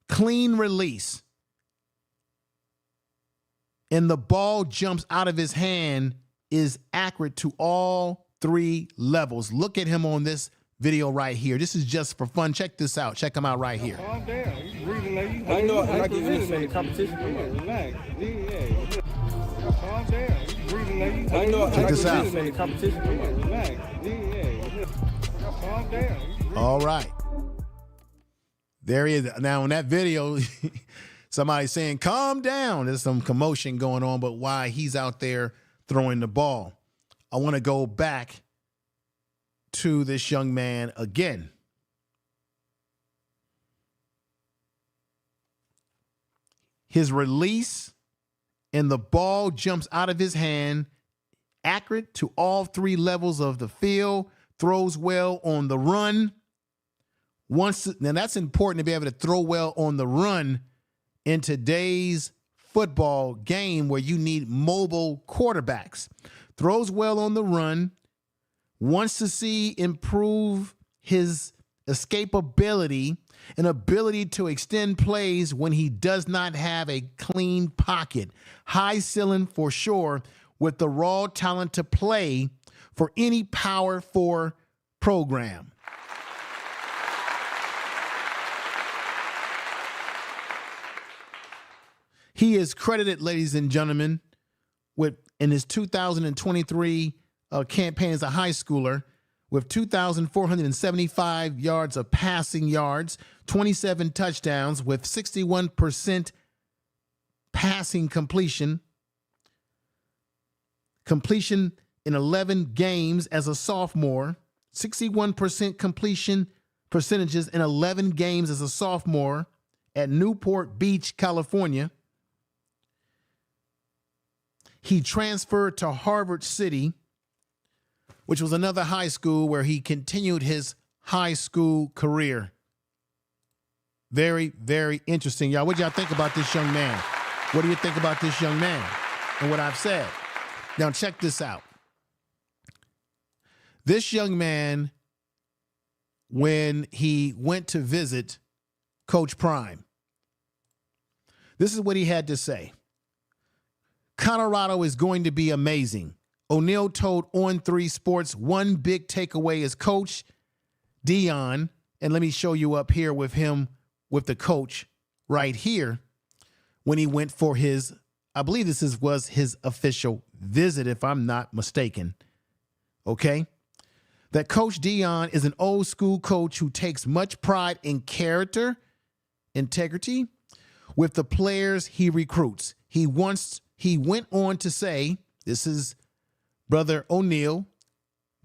Clean release. And the ball jumps out of his hand is accurate to all three levels. Look at him on this video right here. This is just for fun. Check this out. Check him out right here. Calm down. You breathing like you. I know. I like it in the competition. Relax. Yeah. Calm down. Check this out. All right. There he is. Now, in that video, somebody's saying, calm down. There's some commotion going on, but why he's out there throwing the ball. I want to go back to this young man again. His release and the ball jumps out of his hand, accurate to all three levels of the field, throws well on the run. Now that's important to be able to throw well on the run in today's football game where you need mobile quarterbacks. Throws well on the run, wants to see improve his escapability and ability to extend plays when he does not have a clean pocket. High ceiling for sure, with the raw talent to play for any Power 4 program. He is credited, ladies and gentlemen, with in his 2023 campaign as a high schooler, with 2,475 yards of passing yards, 27 touchdowns, with 61% passing completion in 11 games as a sophomore, 61% completion percentages in 11 games as a sophomore at Newport Beach, California. He transferred to Harvard City, which was another high school where he continued his high school career. Very, very interesting. Y'all, what do y'all think about this young man? What do you think about this young man and what I've said? Now, check this out. This young man, when he went to visit Coach Prime, this is what he had to say. Colorado is going to be amazing. O'Neal told On3 Sports one big takeaway is Coach Deion, and let me show you up here with him, with the coach right here, when he went for his, I believe was his official visit, if I'm not mistaken. Okay? That Coach Deion is an old school coach who takes much pride in character, integrity with the players he recruits. He went on to say, this is Brother O'Neal,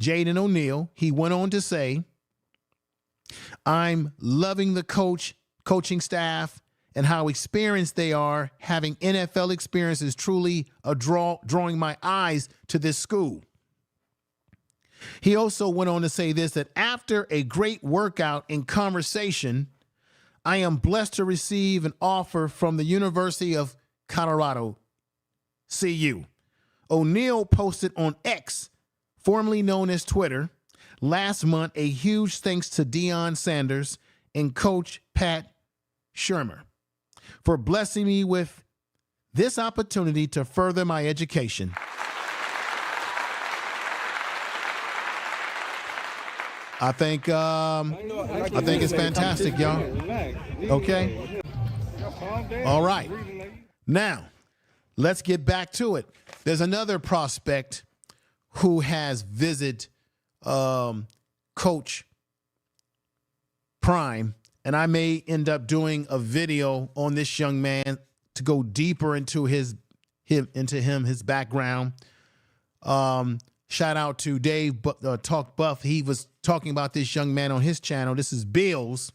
Jaden O'Neal. He went on to say, I'm loving the coaching staff and how experienced they are. Having NFL experience is truly a drawing my eyes to this school. He also went on to say this, that after a great workout and conversation, I am blessed to receive an offer from the University of Colorado, CU. O'Neal posted on X, formerly known as Twitter, last month a huge thanks to Deion Sanders and Coach Pat Shermer for blessing me with this opportunity to further my education. I think it's fantastic, y'all. Okay. All right. Now, let's get back to it. There's another prospect who has visited Coach Prime, and I may end up doing a video on this young man to go deeper into his background. Shout out to Dave Talk Buff. He was talking about this young man on his channel. This is Bills,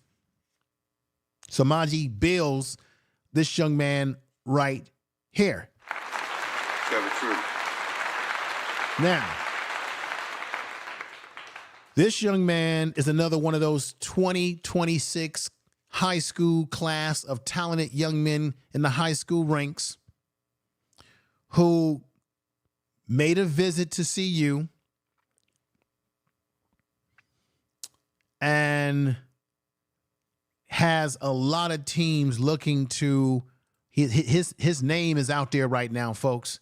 Samaje Bills, this young man right here. Tell the truth. Now, this young man is another one of those 2026 high school class of talented young men in the high school ranks who made a visit to CU and has a lot of teams looking to, his name is out there right now, folks.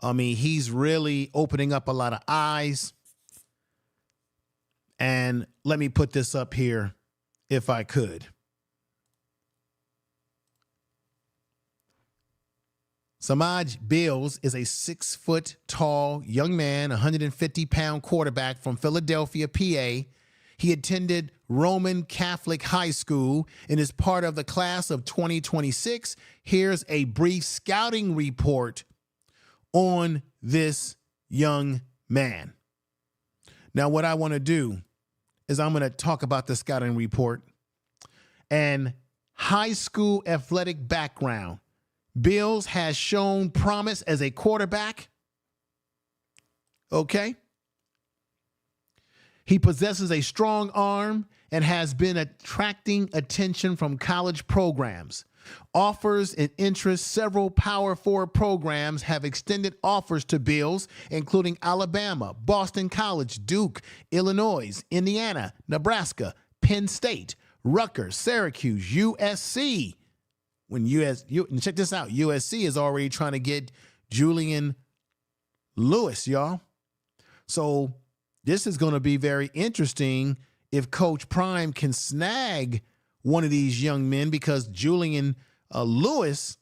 I mean, he's really opening up a lot of eyes. And let me put this up here if I could. Samaje Bills is a 6 foot tall young man, 150-pound quarterback from Philadelphia, PA. He attended Roman Catholic High School and is part of the class of 2026. Here's a brief scouting report on this young man. Now, what I want to do is I'm going to talk about the scouting report and high school athletic background. Bills has shown promise as a quarterback. Okay. He possesses a strong arm and has been attracting attention from college programs. Offers and interest. Several Power 4 programs have extended offers to Bills, including Alabama, Boston College, Duke, Illinois, Indiana, Nebraska, Penn State, Rutgers, Syracuse, USC. And check this out, USC is already trying to get Julian Lewis, y'all. So this is going to be very interesting if Coach Prime can snag one of these young men, because Julian Lewis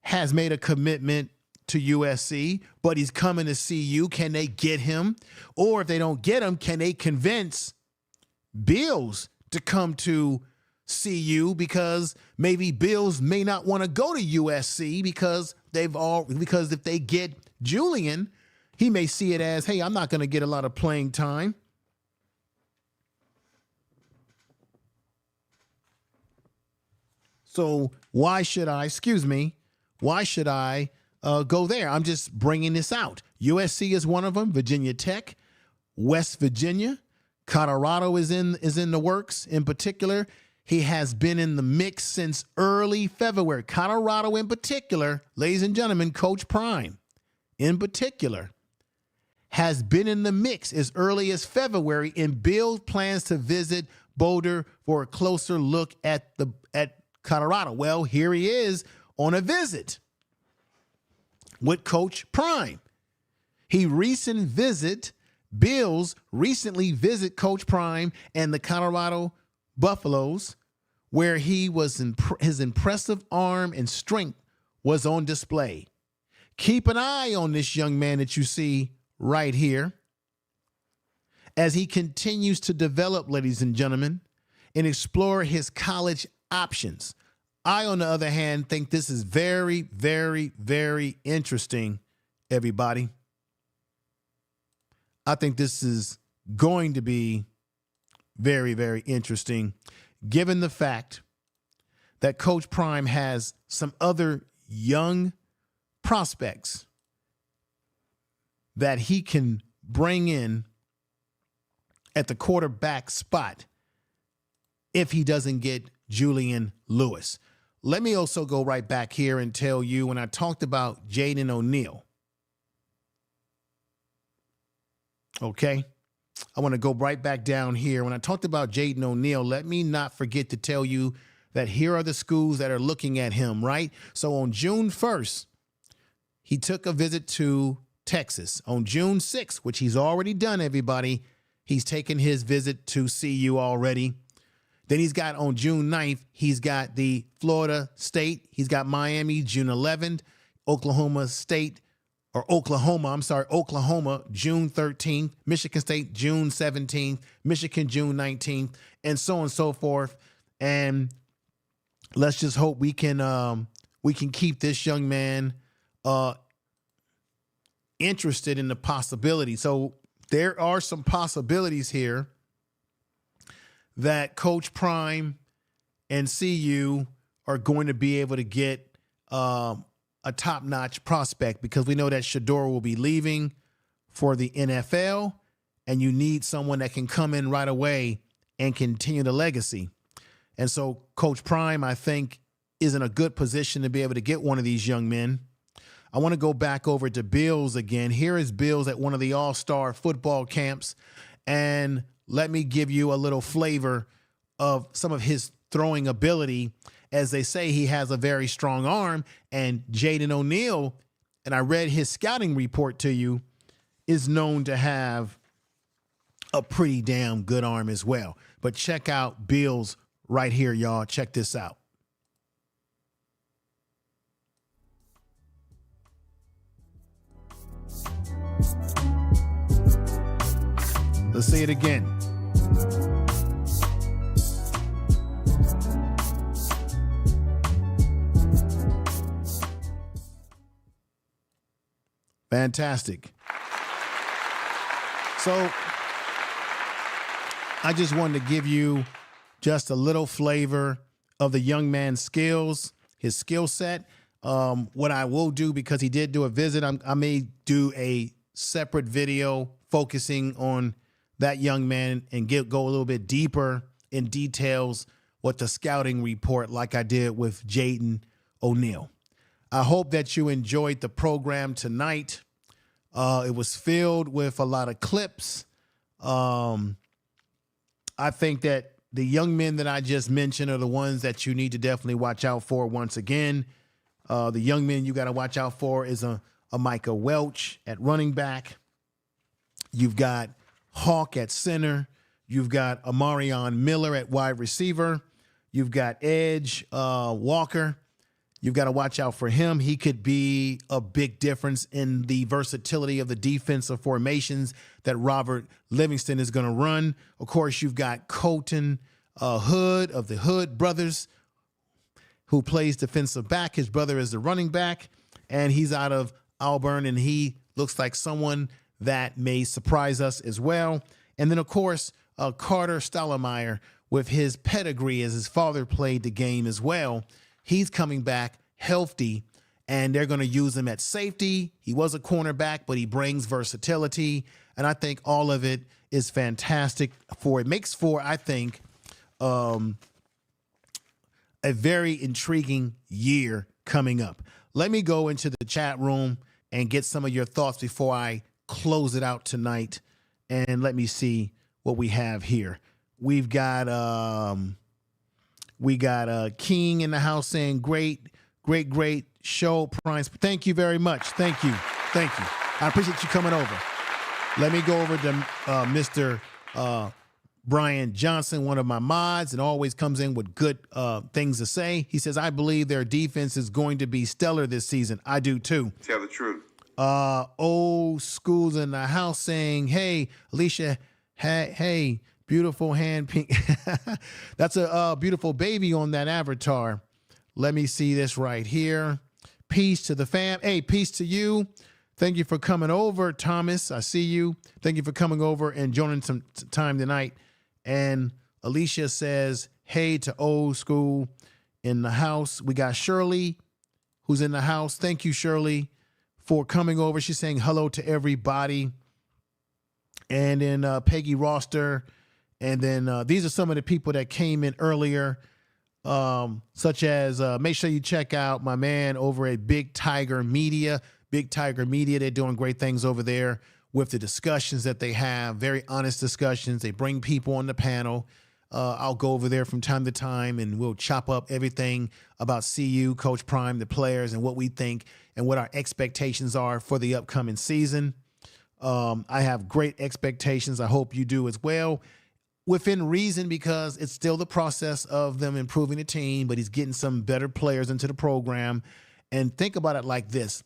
has made a commitment to USC, but he's coming to CU. Can they get him? Or if they don't get him, can they convince Bills to come to CU, because maybe Bills may not want to go to USC because if they get Julian, he may see it as, hey, I'm not going to get a lot of playing time. So why should I go there? I'm just bringing this out. USC is one of them. Virginia Tech, West Virginia, Colorado is in the works. In particular, he has been in the mix since early February. Colorado in particular, ladies and gentlemen, Coach Prime in particular has been in the mix as early as February, and Bills plans to visit Boulder for a closer look at Colorado. Well, here he is on a visit with Coach Prime. Bills recently visit Coach Prime and the Colorado Buffaloes, where his impressive arm and strength was on display. Keep an eye on this young man that you see right here as he continues to develop, ladies and gentlemen, and explore his college options. I, on the other hand, think this is very, very, very interesting, everybody. I think this is going to be very, very interesting, given the fact that Coach Prime has some other young prospects that he can bring in at the quarterback spot if he doesn't get Julian Lewis. Let me also go right back here and tell you, when I talked about Jaden O'Neal, okay, I want to go right back down here. When I talked about Jaden O'Neal, let me not forget to tell you that here are the schools that are looking at him, right? So on June 1st, he took a visit to Texas. On June 6th, which he's already done, everybody, he's taken his visit to CU already. Then he's got on June 9th, he's got the Florida State. He's got Miami June 11th, Oklahoma, June 13th, Michigan State, June 17th, Michigan, June 19th, and so on and so forth. And let's just hope we can keep this young man interested in the possibility. So there are some possibilities here that Coach Prime and CU are going to be able to get a top-notch prospect, because we know that Shedeur will be leaving for the NFL, and you need someone that can come in right away and continue the legacy. And so Coach Prime, I think, is in a good position to be able to get one of these young men. I want to go back over to Bills again. Here is Bills at one of the all-star football camps, and let me give you a little flavor of some of his throwing ability. As they say, he has a very strong arm, and Jaden O'Neal, and I read his scouting report to you, is known to have a pretty damn good arm as well. But check out Bills right here, y'all. Check this out. Let's say it again. Fantastic. So I just wanted to give you just a little flavor of the young man's skills, his skill set. What I will do, because he did do a visit, I may do a separate video focusing on that young man and go a little bit deeper in details with the scouting report like I did with Jaden O'Neal. I hope that you enjoyed the program tonight. It was filled with a lot of clips. I think that the young men that I just mentioned are the ones that you need to definitely watch out for once again. The young men you got to watch out for is a Micah Welch at running back. You've got Hawk at center. You've got Omarion Miller at wide receiver. You've got Edge Walker. You've got to watch out for him. He could be a big difference in the versatility of the defensive formations that Robert Livingston is going to run. Of course, you've got Colton Hood of the Hood brothers, who plays defensive back. His brother is the running back, and he's out of Auburn, and he looks like someone that may surprise us as well. And then, of course, Carter Stoutmire, with his pedigree as his father played the game as well. He's coming back healthy, and they're going to use him at safety. He was a cornerback, but he brings versatility, and I think all of it is fantastic. It makes for, I think, a very intriguing year coming up. Let me go into the chat room and get some of your thoughts before I close it out tonight. And let me see what we have here. We've got King in the house saying great show, Primes. Thank you very much. Thank you. I appreciate you coming over. Let me go over to Mr. Brian Johnson, one of my mods, and always comes in with good things to say. He says, I believe their defense is going to be stellar this season. I do too. Tell the truth. Old School's in the house saying, hey, Alicia, hey, beautiful hand pink. That's a beautiful baby on that avatar. Let me see this right here. Peace to the fam. Hey, peace to you. Thank you for coming over, Thomas. I see you. Thank you for coming over and joining some time tonight. And Alicia says, hey to Old School in the house. We got Shirley, who's in the house. Thank you, Shirley, for coming over. She's saying hello to everybody. And then Peggy Roster. And then these are some of the people that came in earlier, such as make sure you check out my man over at Big Tiger Media. Big Tiger Media, they're doing great things over there with the discussions that they have, very honest discussions. They bring people on the panel. I'll go over there from time to time, and we'll chop up everything about CU, Coach Prime, the players, and what we think and what our expectations are for the upcoming season. I have great expectations. I hope you do as well. Within reason, because it's still the process of them improving the team, but he's getting some better players into the program. And think about it like this.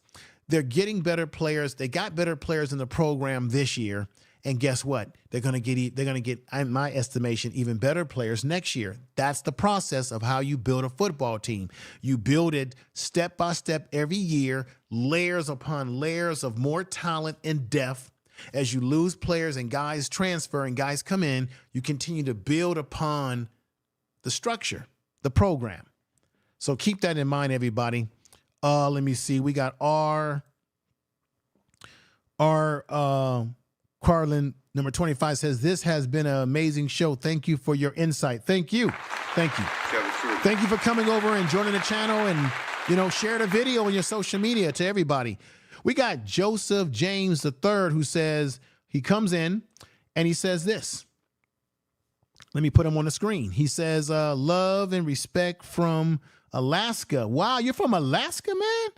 They're getting better players. They got better players in the program this year. And guess what? They're going to get, in my estimation, even better players next year. That's the process of how you build a football team. You build it step by step every year, layers upon layers of more talent and depth. As you lose players and guys transfer and guys come in, you continue to build upon the structure, the program. So keep that in mind, everybody. Let me see. We got our Carlin, number 25, says, this has been an amazing show. Thank you for your insight. Thank you. Thank you. Tell the truth. Thank you for coming over and joining the channel, and, share the video on your social media to everybody. We got Joseph James III, who says, he comes in and he says this. Let me put him on the screen. He says, love and respect from Alaska. Wow, you're from Alaska, man?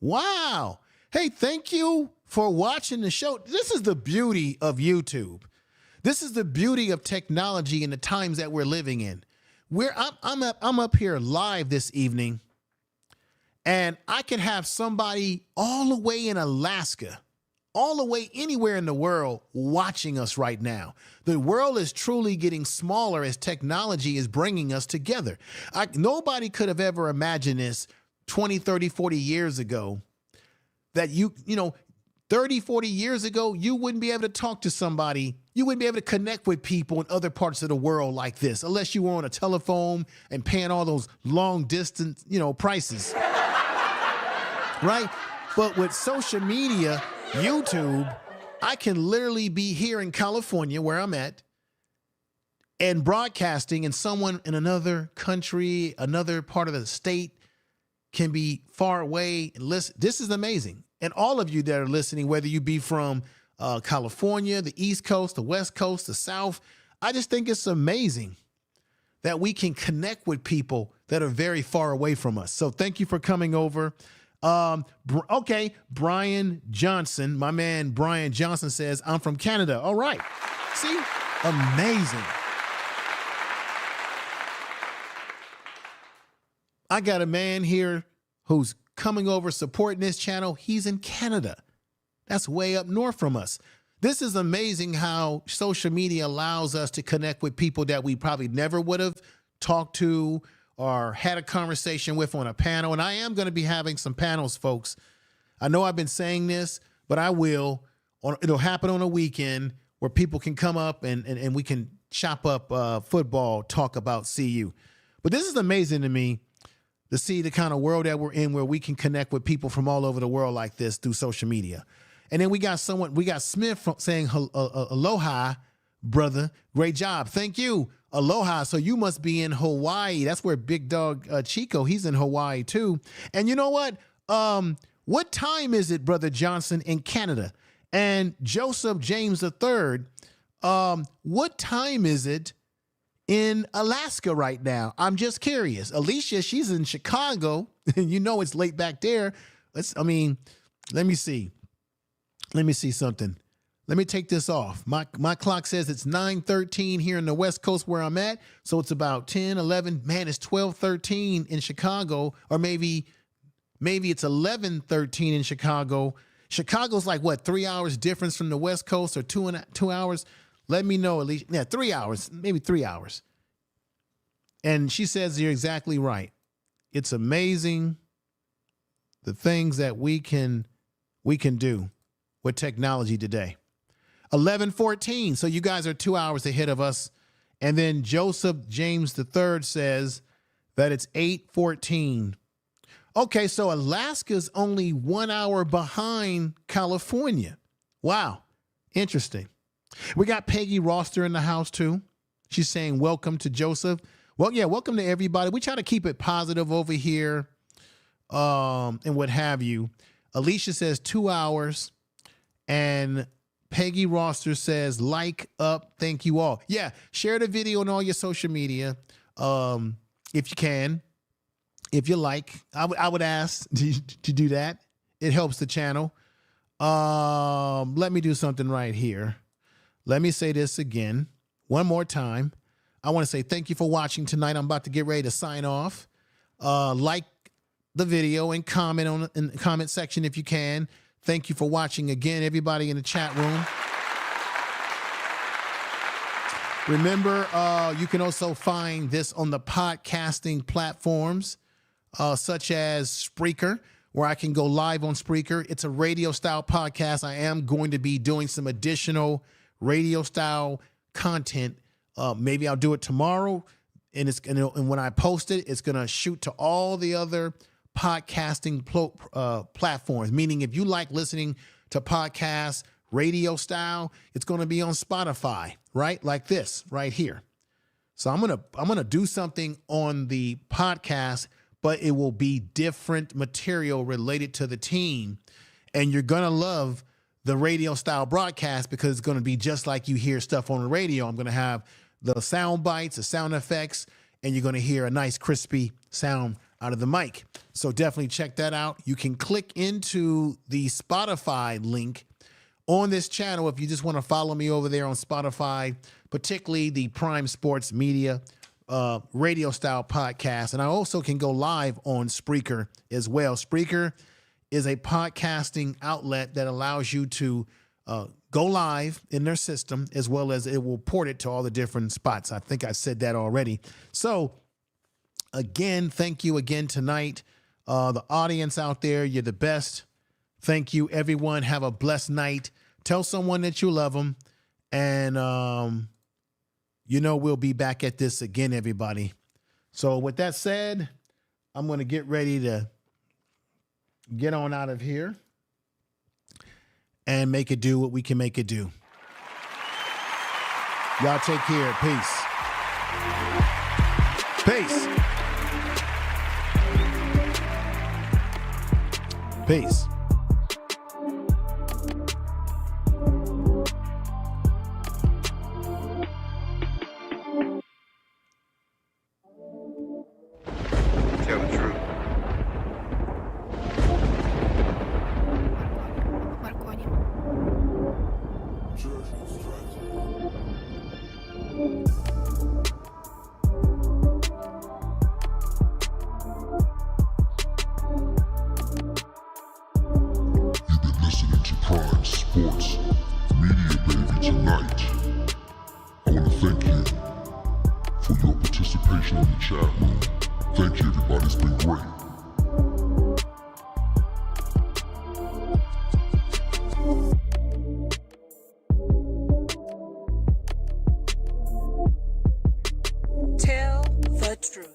Wow. Hey, thank you for watching the show. This is the beauty of YouTube. This is the beauty of technology in the times that we're living in. I'm up here live this evening, and I can have somebody all the way in Alaska all the way anywhere in the world watching us right now. The world is truly getting smaller as technology is bringing us together. Nobody could have ever imagined this 20, 30, 40 years ago, that you know, 30, 40 years ago, you wouldn't be able to talk to somebody. You wouldn't be able to connect with people in other parts of the world like this, unless you were on a telephone and paying all those long distance, you know, prices. Right? But with social media, YouTube, I can literally be here in California where I'm at and broadcasting, and someone in another country, another part of the state can be far away and listen. This is amazing. And all of you that are listening, whether you be from California, the East Coast, the West Coast, the South, I just think it's amazing that we can connect with people that are very far away from us. So thank you for coming over. Okay, Brian Johnson, my man Brian Johnson says, I'm from Canada. All right. See? Amazing. I got a man here who's coming over supporting this channel. He's in Canada. That's way up north from us. This is amazing how social media allows us to connect with people that we probably never would have talked to or had a conversation with on a panel. And I am going to be having some panels, folks. I know I've been saying this, but I will. It'll happen on a weekend where people can come up and we can chop up football, talk about CU. But this is amazing to me to see the kind of world that we're in, where we can connect with people from all over the world like this through social media. And then we got Smith saying, aloha, brother. Great job. Thank you. Aloha. So you must be in Hawaii. That's where Big Dog Chico, he's in Hawaii too. And you know what? What time is it, Brother Johnson, in Canada? And Joseph James III, what time is it in Alaska right now? I'm just curious. Alicia, she's in Chicago, and you know it's late back there. Let me see. Let me see something. Let me take this off. My clock says it's 9:13 here in the West Coast where I'm at. So it's about 10, 11. Man, it's 12:13 in Chicago, or maybe it's 11:13 in Chicago. Chicago's like what, 3 hours difference from the West Coast, or 2 hours? Let me know, at least. Yeah, 3 hours, maybe 3 hours. And she says you're exactly right. It's amazing the things that we can do with technology today. 11:14. So you guys are 2 hours ahead of us. And then Joseph James III says that it's 8:14. Okay, so Alaska's only 1 hour behind California. Wow. Interesting. We got Peggy Roster in the house too. She's saying welcome to Joseph. Well, yeah, welcome to everybody. We try to keep it positive over here, and what have you. Alicia says 2 hours, and Peggy Roster says like up. Thank you all. Yeah, share the video on all your social media, if you can, if you like. I would ask to do that. It helps the channel. Let me do something right here. Let me say this again, one more time. I want to say thank you for watching tonight. I'm about to get ready to sign off. Like the video and comment in the comment section if you can. Thank you for watching again, everybody in the chat room. Remember, you can also find this on the podcasting platforms, such as Spreaker, where I can go live on Spreaker. It's a radio style podcast. I am going to be doing some additional radio style content. Maybe I'll do it tomorrow, and when I post it, it's gonna shoot to all the other podcasting platforms. Meaning, if you like listening to podcasts radio style, it's gonna be on Spotify, right? Like this right here. So I'm gonna do something on the podcast, but it will be different material related to the team, and you're gonna love the radio style broadcast because it's going to be just like you hear stuff on the radio. I'm going to have the sound bites, the sound effects, and you're going to hear a nice crispy sound out of the mic. So definitely check that out. You can click into the Spotify link on this channel if you just want to follow me over there on Spotify, particularly the Prime Sports Media radio style podcast. And I also can go live on Spreaker as well. Spreaker is a podcasting outlet that allows you to go live in their system, as well as it will port it to all the different spots. I think I said that already. So again, thank you again tonight. The audience out there, you're the best. Thank you, everyone. Have a blessed night. Tell someone that you love them. And, we'll be back at this again, everybody. So with that said, I'm going to get ready to get on out of here and make it do what we can make it do. Y'all take care. Peace. Peace. Peace. Tell the truth. You've been listening to Prime Sports Media, baby, tonight. I want to thank you for your participation in the chat room. Thank you, everybody. It's been great. Tell the truth.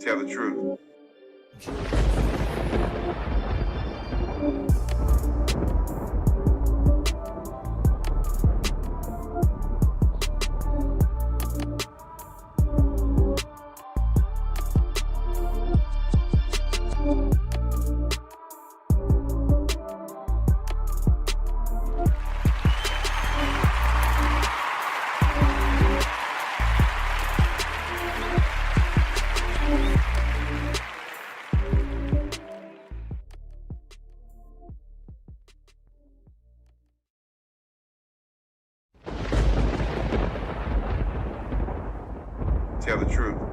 Tell the truth. Tell the truth.